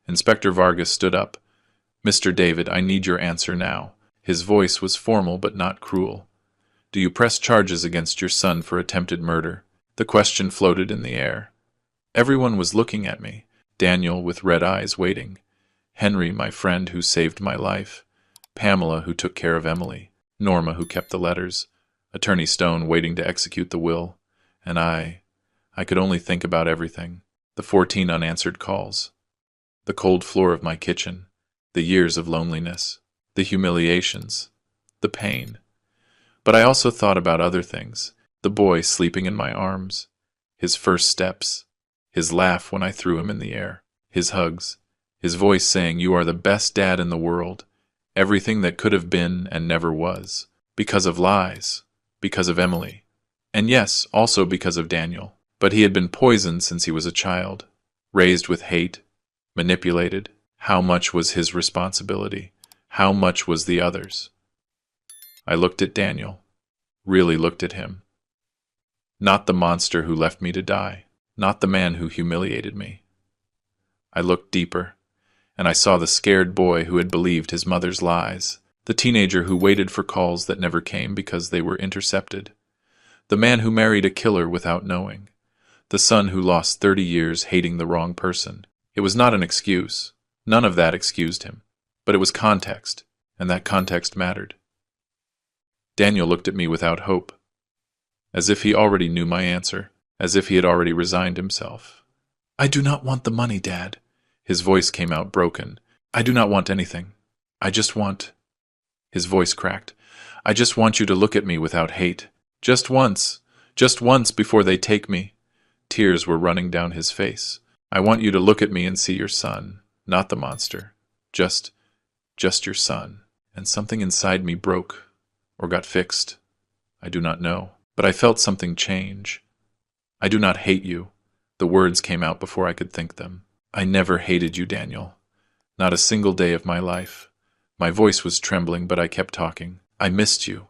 Inspector Vargas stood up. Mr. David, I need your answer now. His voice was formal but not cruel. Do you press charges against your son for attempted murder? The question floated in the air. Everyone was looking at me. Daniel, with red eyes, waiting. Henry, my friend, who saved my life. Pamela, who took care of Emily. Norma, who kept the letters. Attorney Stone, waiting to execute the will. And I could only think about everything. The 14 unanswered calls. The cold floor of my kitchen. The years of loneliness. The humiliations. The pain. But I also thought about other things. The boy sleeping in my arms. His first steps. His laugh when I threw him in the air. His hugs. His voice saying, you are the best dad in the world. Everything that could have been and never was. Because of lies. Because of Emily. And yes, also because of Daniel. But he had been poisoned since he was a child. Raised with hate. Manipulated. How much was his responsibility? How much was the others? I looked at Daniel. Really looked at him. Not the monster who left me to die. Not the man who humiliated me. I looked deeper, and I saw the scared boy who had believed his mother's lies, the teenager who waited for calls that never came because they were intercepted, the man who married a killer without knowing, the son who lost 30 years hating the wrong person. It was not an excuse. None of that excused him. But it was context, and that context mattered. Daniel looked at me without hope, as if he already knew my answer, as if he had already resigned himself. I do not want the money, Dad. His voice came out broken. I do not want anything. I just want... His voice cracked. I just want you to look at me without hate. Just once before they take me. Tears were running down his face. I want you to look at me and see your son, not the monster. Just your son. And something inside me broke, or got fixed. I do not know, but I felt something change. I do not hate you. The words came out before I could think them. I never hated you, Daniel. Not a single day of my life. My voice was trembling, but I kept talking. I missed you.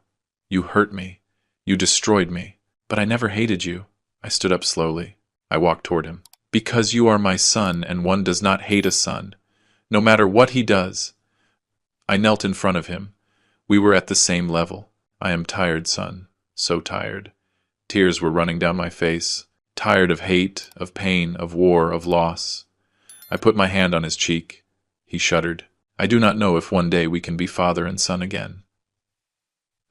You hurt me. You destroyed me. But I never hated you. I stood up slowly. I walked toward him. Because you are my son, and one does not hate a son, no matter what he does. I knelt in front of him. We were at the same level. I am tired, son. So tired. Tears were running down my face. tired of hate, of pain, of war, of loss. I put my hand on his cheek. He shuddered. I do not know if one day we can be father and son again.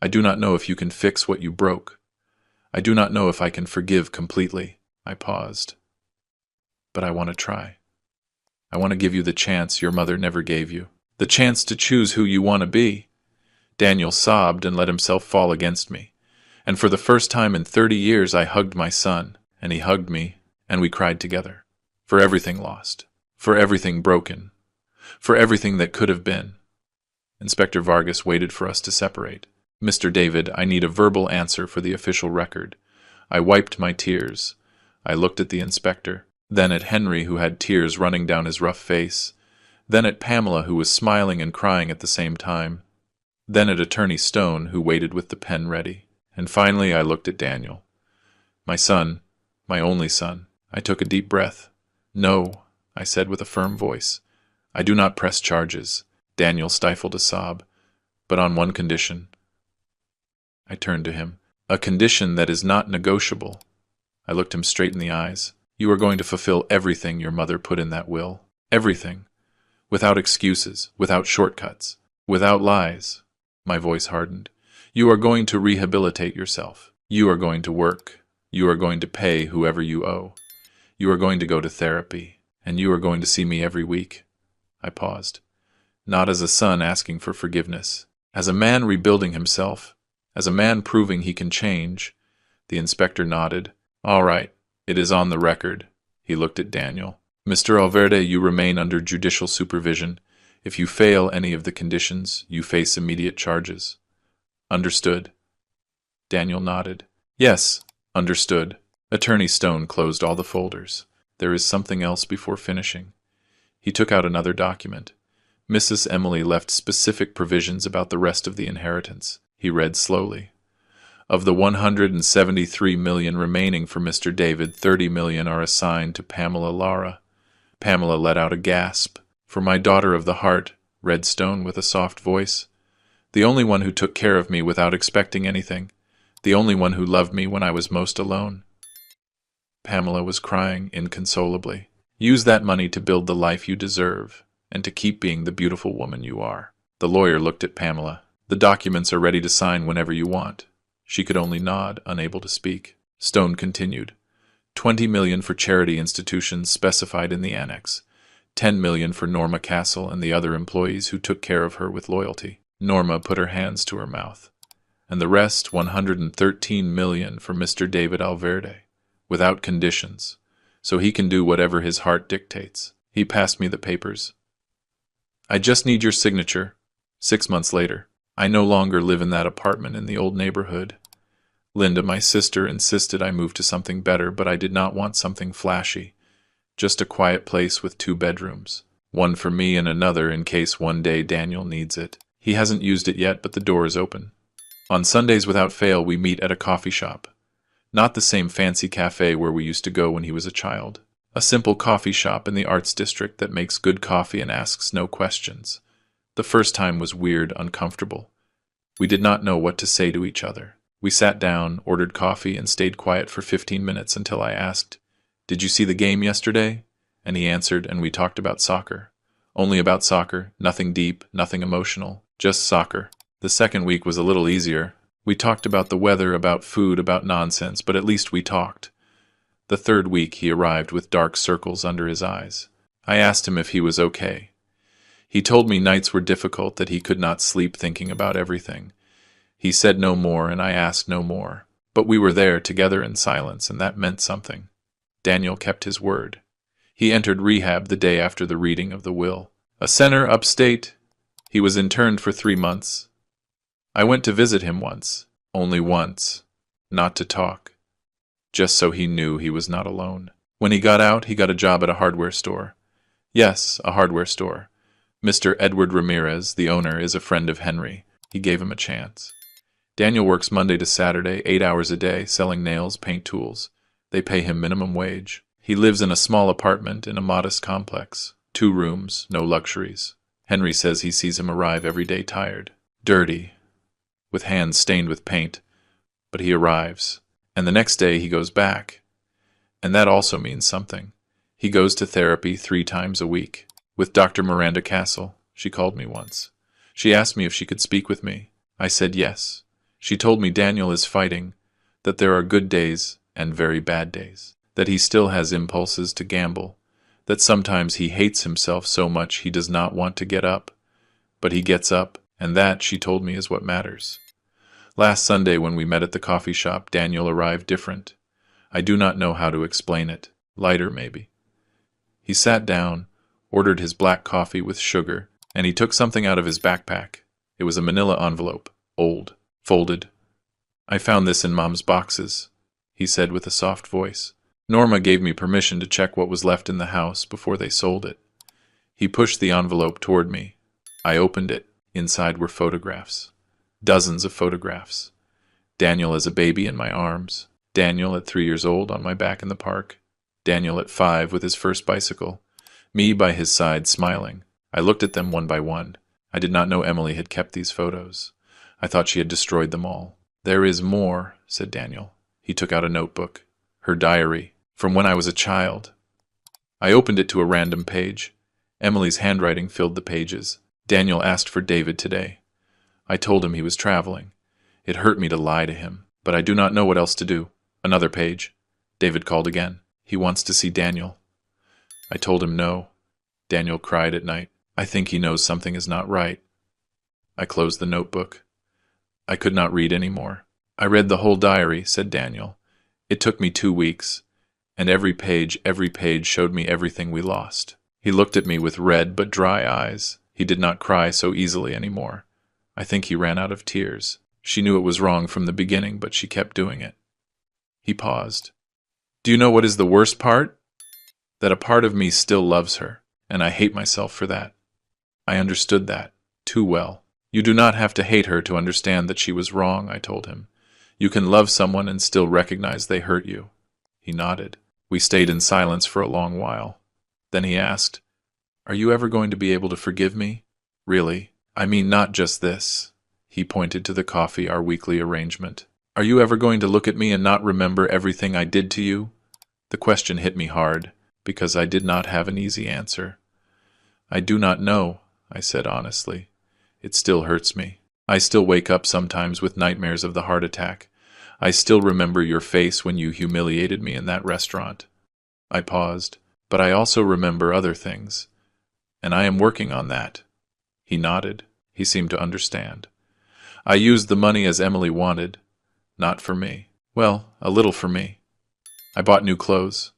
I do not know if you can fix what you broke. I do not know if I can forgive completely. I paused. But I want to try. I want to give you the chance your mother never gave you. The chance to choose who you want to be. Daniel sobbed and let himself fall against me. And for the first time in 30 years I hugged my son, and he hugged me, and we cried together. For everything lost. For everything broken. For everything that could have been. Inspector Vargas waited for us to separate. Mr. David, I need a verbal answer for the official record. I wiped my tears. I looked at the inspector, then at Henry, who had tears running down his rough face, then at Pamela, who was smiling and crying at the same time, then at Attorney Stone, who waited with the pen ready, and finally I looked at Daniel. My son, my only son. I took a deep breath. No, I said with a firm voice. I do not press charges. Daniel stifled a sob. But on one condition. I turned to him. A condition that is not negotiable. I looked him straight in the eyes. You are going to fulfill everything your mother put in that will. Everything. Without excuses, without shortcuts, without lies. My voice hardened. You are going to rehabilitate yourself. You are going to work. You are going to pay whoever you owe. You are going to go to therapy. And you are going to see me every week. I paused. Not as a son asking for forgiveness. As a man rebuilding himself. As a man proving he can change. The inspector nodded. All right. It is on the record. He looked at Daniel. Mr. Alverde, you remain under judicial supervision. If you fail any of the conditions, you face immediate charges. Understood? Daniel nodded. Yes, understood. Attorney Stone closed all the folders. There is something else before finishing. He took out another document. Mrs. Emily left specific provisions about the rest of the inheritance. He read slowly. Of the 173 million remaining for Mr. David, 30 million are assigned to Pamela Lara. Pamela let out a gasp. For my daughter of the heart, read Stone with a soft voice. The only one who took care of me without expecting anything. The only one who loved me when I was most alone. Pamela was crying inconsolably. Use that money to build the life you deserve, and to keep being the beautiful woman you are. The lawyer looked at Pamela. The documents are ready to sign whenever you want. She could only nod, unable to speak. Stone continued. 20 million for charity institutions specified in the annex. 10 million for Norma Castle and the other employees who took care of her with loyalty. Norma put her hands to her mouth. And the rest, 113 million for Mr. David Alverde, without conditions, so he can do whatever his heart dictates. He passed me the papers. I just need your signature. 6 months later. I no longer live in that apartment in the old neighborhood. Linda, my sister, insisted I move to something better, but I did not want something flashy. Just a quiet place with 2 bedrooms. One for me and another in case one day Daniel needs it. He hasn't used it yet, but the door is open. On Sundays without fail, we meet at a coffee shop. Not the same fancy cafe where we used to go when he was a child. A simple coffee shop in the arts district that makes good coffee and asks no questions. The first time was weird, uncomfortable. We did not know what to say to each other. We sat down, ordered coffee, and stayed quiet for 15 minutes until I asked, "Did you see the game yesterday?" And he answered, and we talked about soccer. Only about soccer, nothing deep, nothing emotional, just soccer. The second week was a little easier. We talked about the weather, about food, about nonsense, but at least we talked. The third week he arrived with dark circles under his eyes. I asked him if he was okay. He told me nights were difficult, that he could not sleep thinking about everything. He said no more, and I asked no more. But we were there together in silence, and that meant something. Daniel kept his word. He entered rehab the day after the reading of the will. A center upstate. He was interned for 3 months. I went to visit him once. Only once. Not to talk. Just so he knew he was not alone. When he got out, he got a job at a hardware store. Yes, a hardware store. Mr. Edward Ramirez, the owner, is a friend of Henry. He gave him a chance. Daniel works Monday to Saturday, 8 hours a day, selling nails, paint tools. They pay him minimum wage. He lives in a small apartment in a modest complex. 2 rooms, no luxuries. Henry says he sees him arrive every day tired, dirty, with hands stained with paint. But he arrives, and the next day he goes back. And that also means something. He goes to therapy 3 times a week. With Dr. Miranda Castle, she called me once. She asked me if she could speak with me. I said yes. She told me Daniel is fighting, that there are good days and very bad days, that he still has impulses to gamble, that sometimes he hates himself so much he does not want to get up, but he gets up, and that, she told me, is what matters. Last Sunday when we met at the coffee shop, Daniel arrived different. I do not know how to explain it. Lighter, maybe. He sat down, ordered his black coffee with sugar, and he took something out of his backpack. It was a manila envelope, old, folded. I found this in Mom's boxes, he said with a soft voice. Norma gave me permission to check what was left in the house before they sold it. He pushed the envelope toward me. I opened it. Inside were photographs. Dozens of photographs. Daniel as a baby in my arms. Daniel at 3 years old on my back in the park. Daniel at 5 with his first bicycle. Me by his side smiling. I looked at them one by one. I did not know Emily had kept these photos. I thought she had destroyed them all. There is more, said Daniel. He took out a notebook. Her diary. From when I was a child. I opened it to a random page. Emily's handwriting filled the pages. Daniel asked for David today. I told him he was traveling. It hurt me to lie to him, but I do not know what else to do. Another page. David called again. He wants to see Daniel. I told him no. Daniel cried at night. I think he knows something is not right. I closed the notebook. I could not read any more. I read the whole diary, said Daniel. It took me 2 weeks, and every page showed me everything we lost. He looked at me with red but dry eyes. He did not cry so easily anymore. I think he ran out of tears. She knew it was wrong from the beginning, but she kept doing it. He paused. Do you know what is the worst part? That a part of me still loves her, and I hate myself for that. I understood that, too well. You do not have to hate her to understand that she was wrong, I told him. You can love someone and still recognize they hurt you. He nodded. We stayed in silence for a long while. Then he asked, Are you ever going to be able to forgive me? Really? I mean not just this. He pointed to the coffee, our weekly arrangement. Are you ever going to look at me and not remember everything I did to you? The question hit me hard, because I did not have an easy answer. I do not know, I said honestly. It still hurts me. I still wake up sometimes with nightmares of the heart attack. I still remember your face when you humiliated me in that restaurant. I paused, but I also remember other things. And I am working on that. He nodded. He seemed to understand. I used the money as Emily wanted. Not for me. Well, a little for me. I bought new clothes.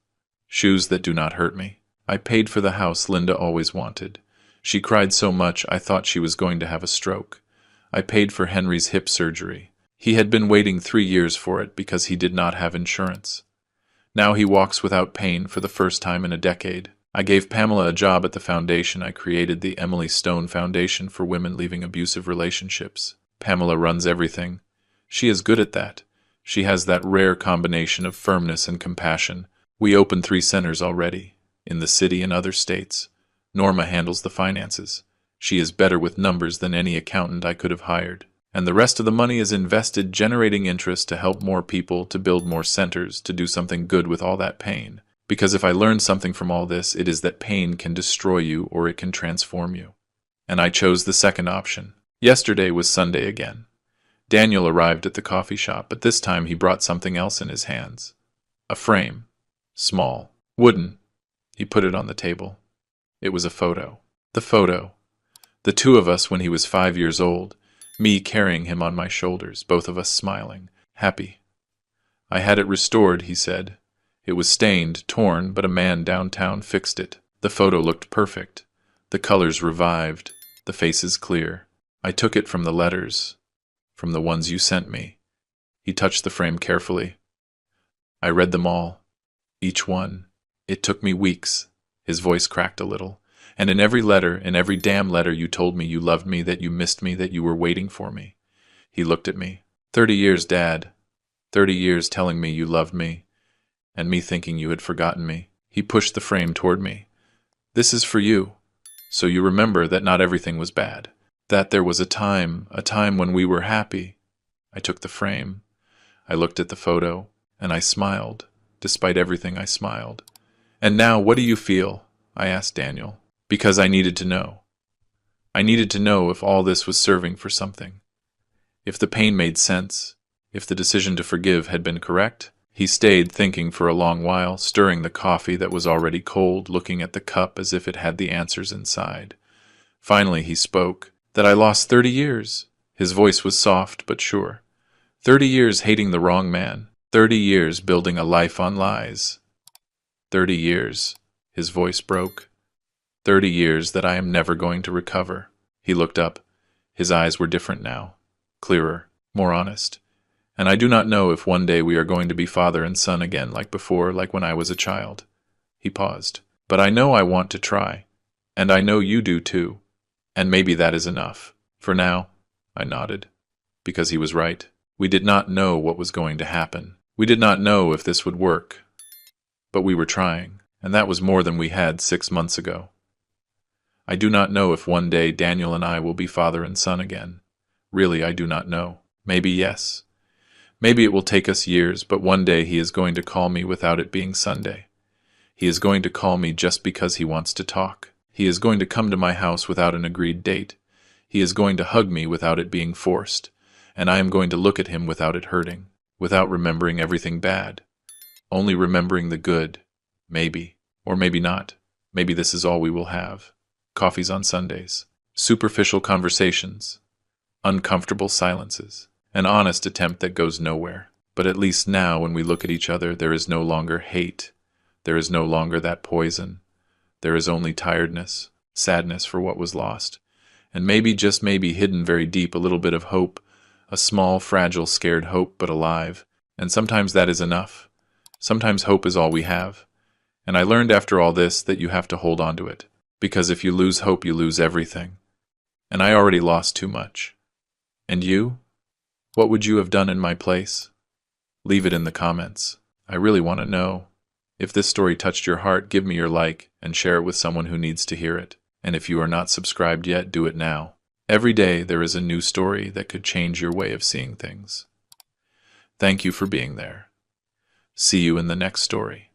Shoes that do not hurt me. I paid for the house Linda always wanted. She cried so much I thought she was going to have a stroke. I paid for Henry's hip surgery. He had been waiting 3 years for it because he did not have insurance. Now he walks without pain for the first time in a decade. I gave Pamela a job at the foundation. I created the Emily Stone Foundation for women leaving abusive relationships. Pamela runs everything. She is good at that. She has that rare combination of firmness and compassion. We opened 3 centers already, in the city and other states. Norma handles the finances. She is better with numbers than any accountant I could have hired. And the rest of the money is invested generating interest to help more people, to build more centers, to do something good with all that pain. Because if I learned something from all this, it is that pain can destroy you or it can transform you. And I chose the second option. Yesterday was Sunday again. Daniel arrived at the coffee shop, but this time he brought something else in his hands. A frame. Small. Wooden. He put it on the table. It was a photo. The photo. The 2 of us when he was 5 years old. Me carrying him on my shoulders, both of us smiling, happy. I had it restored, he said. It was stained, torn, but a man downtown fixed it. The photo looked perfect. The colors revived, the faces clear. I took it from the letters, from the ones you sent me. He touched the frame carefully. I read them all, each one. It took me weeks. His voice cracked a little. And in every letter, in every damn letter, you told me you loved me, that you missed me, that you were waiting for me. He looked at me. 30 years, Dad. 30 years telling me you loved me, and me thinking you had forgotten me. He pushed the frame toward me. This is for you, so you remember that not everything was bad. That there was a time when we were happy. I took the frame. I looked at the photo, and I smiled. Despite everything, I smiled. "And now, what do you feel?" I asked Daniel. Because I needed to know. I needed to know if all this was serving for something. If the pain made sense. If the decision to forgive had been correct. He stayed thinking for a long while, stirring the coffee that was already cold, looking at the cup as if it had the answers inside. Finally he spoke. "That I lost 30 years." His voice was soft but sure. 30 years hating the wrong man. 30 years building a life on lies. 30 years. His voice broke. 30 years that I am never going to recover. He looked up. His eyes were different now. Clearer. More honest. "And I do not know if one day we are going to be father and son again like before, like when I was a child." He paused. "But I know I want to try. And I know you do too. And maybe that is enough. For now." I nodded. Because he was right. We did not know what was going to happen. We did not know if this would work. But we were trying, and that was more than we had 6 months ago. I do not know if one day Daniel and I will be father and son again. Really, I do not know. Maybe yes. Maybe it will take us years, but one day he is going to call me without it being Sunday. He is going to call me just because he wants to talk. He is going to come to my house without an agreed date. He is going to hug me without it being forced. And I am going to look at him without it hurting, without remembering everything bad. Only remembering the good. Maybe. Or maybe not. Maybe this is all we will have. Coffees on Sundays. Superficial conversations. Uncomfortable silences. An honest attempt that goes nowhere. But at least now, when we look at each other, there is no longer hate. There is no longer that poison. There is only tiredness, sadness for what was lost. And maybe, just maybe, hidden very deep, a little bit of hope. A small, fragile, scared hope, but alive. And sometimes that is enough. Sometimes hope is all we have. And I learned after all this that you have to hold on to it. Because if you lose hope, you lose everything. And I already lost too much. And you? What would you have done in my place? Leave it in the comments. I really want to know. If this story touched your heart, give me your like and share it with someone who needs to hear it. And if you are not subscribed yet, do it now. Every day there is a new story that could change your way of seeing things. Thank you for being there. See you in the next story.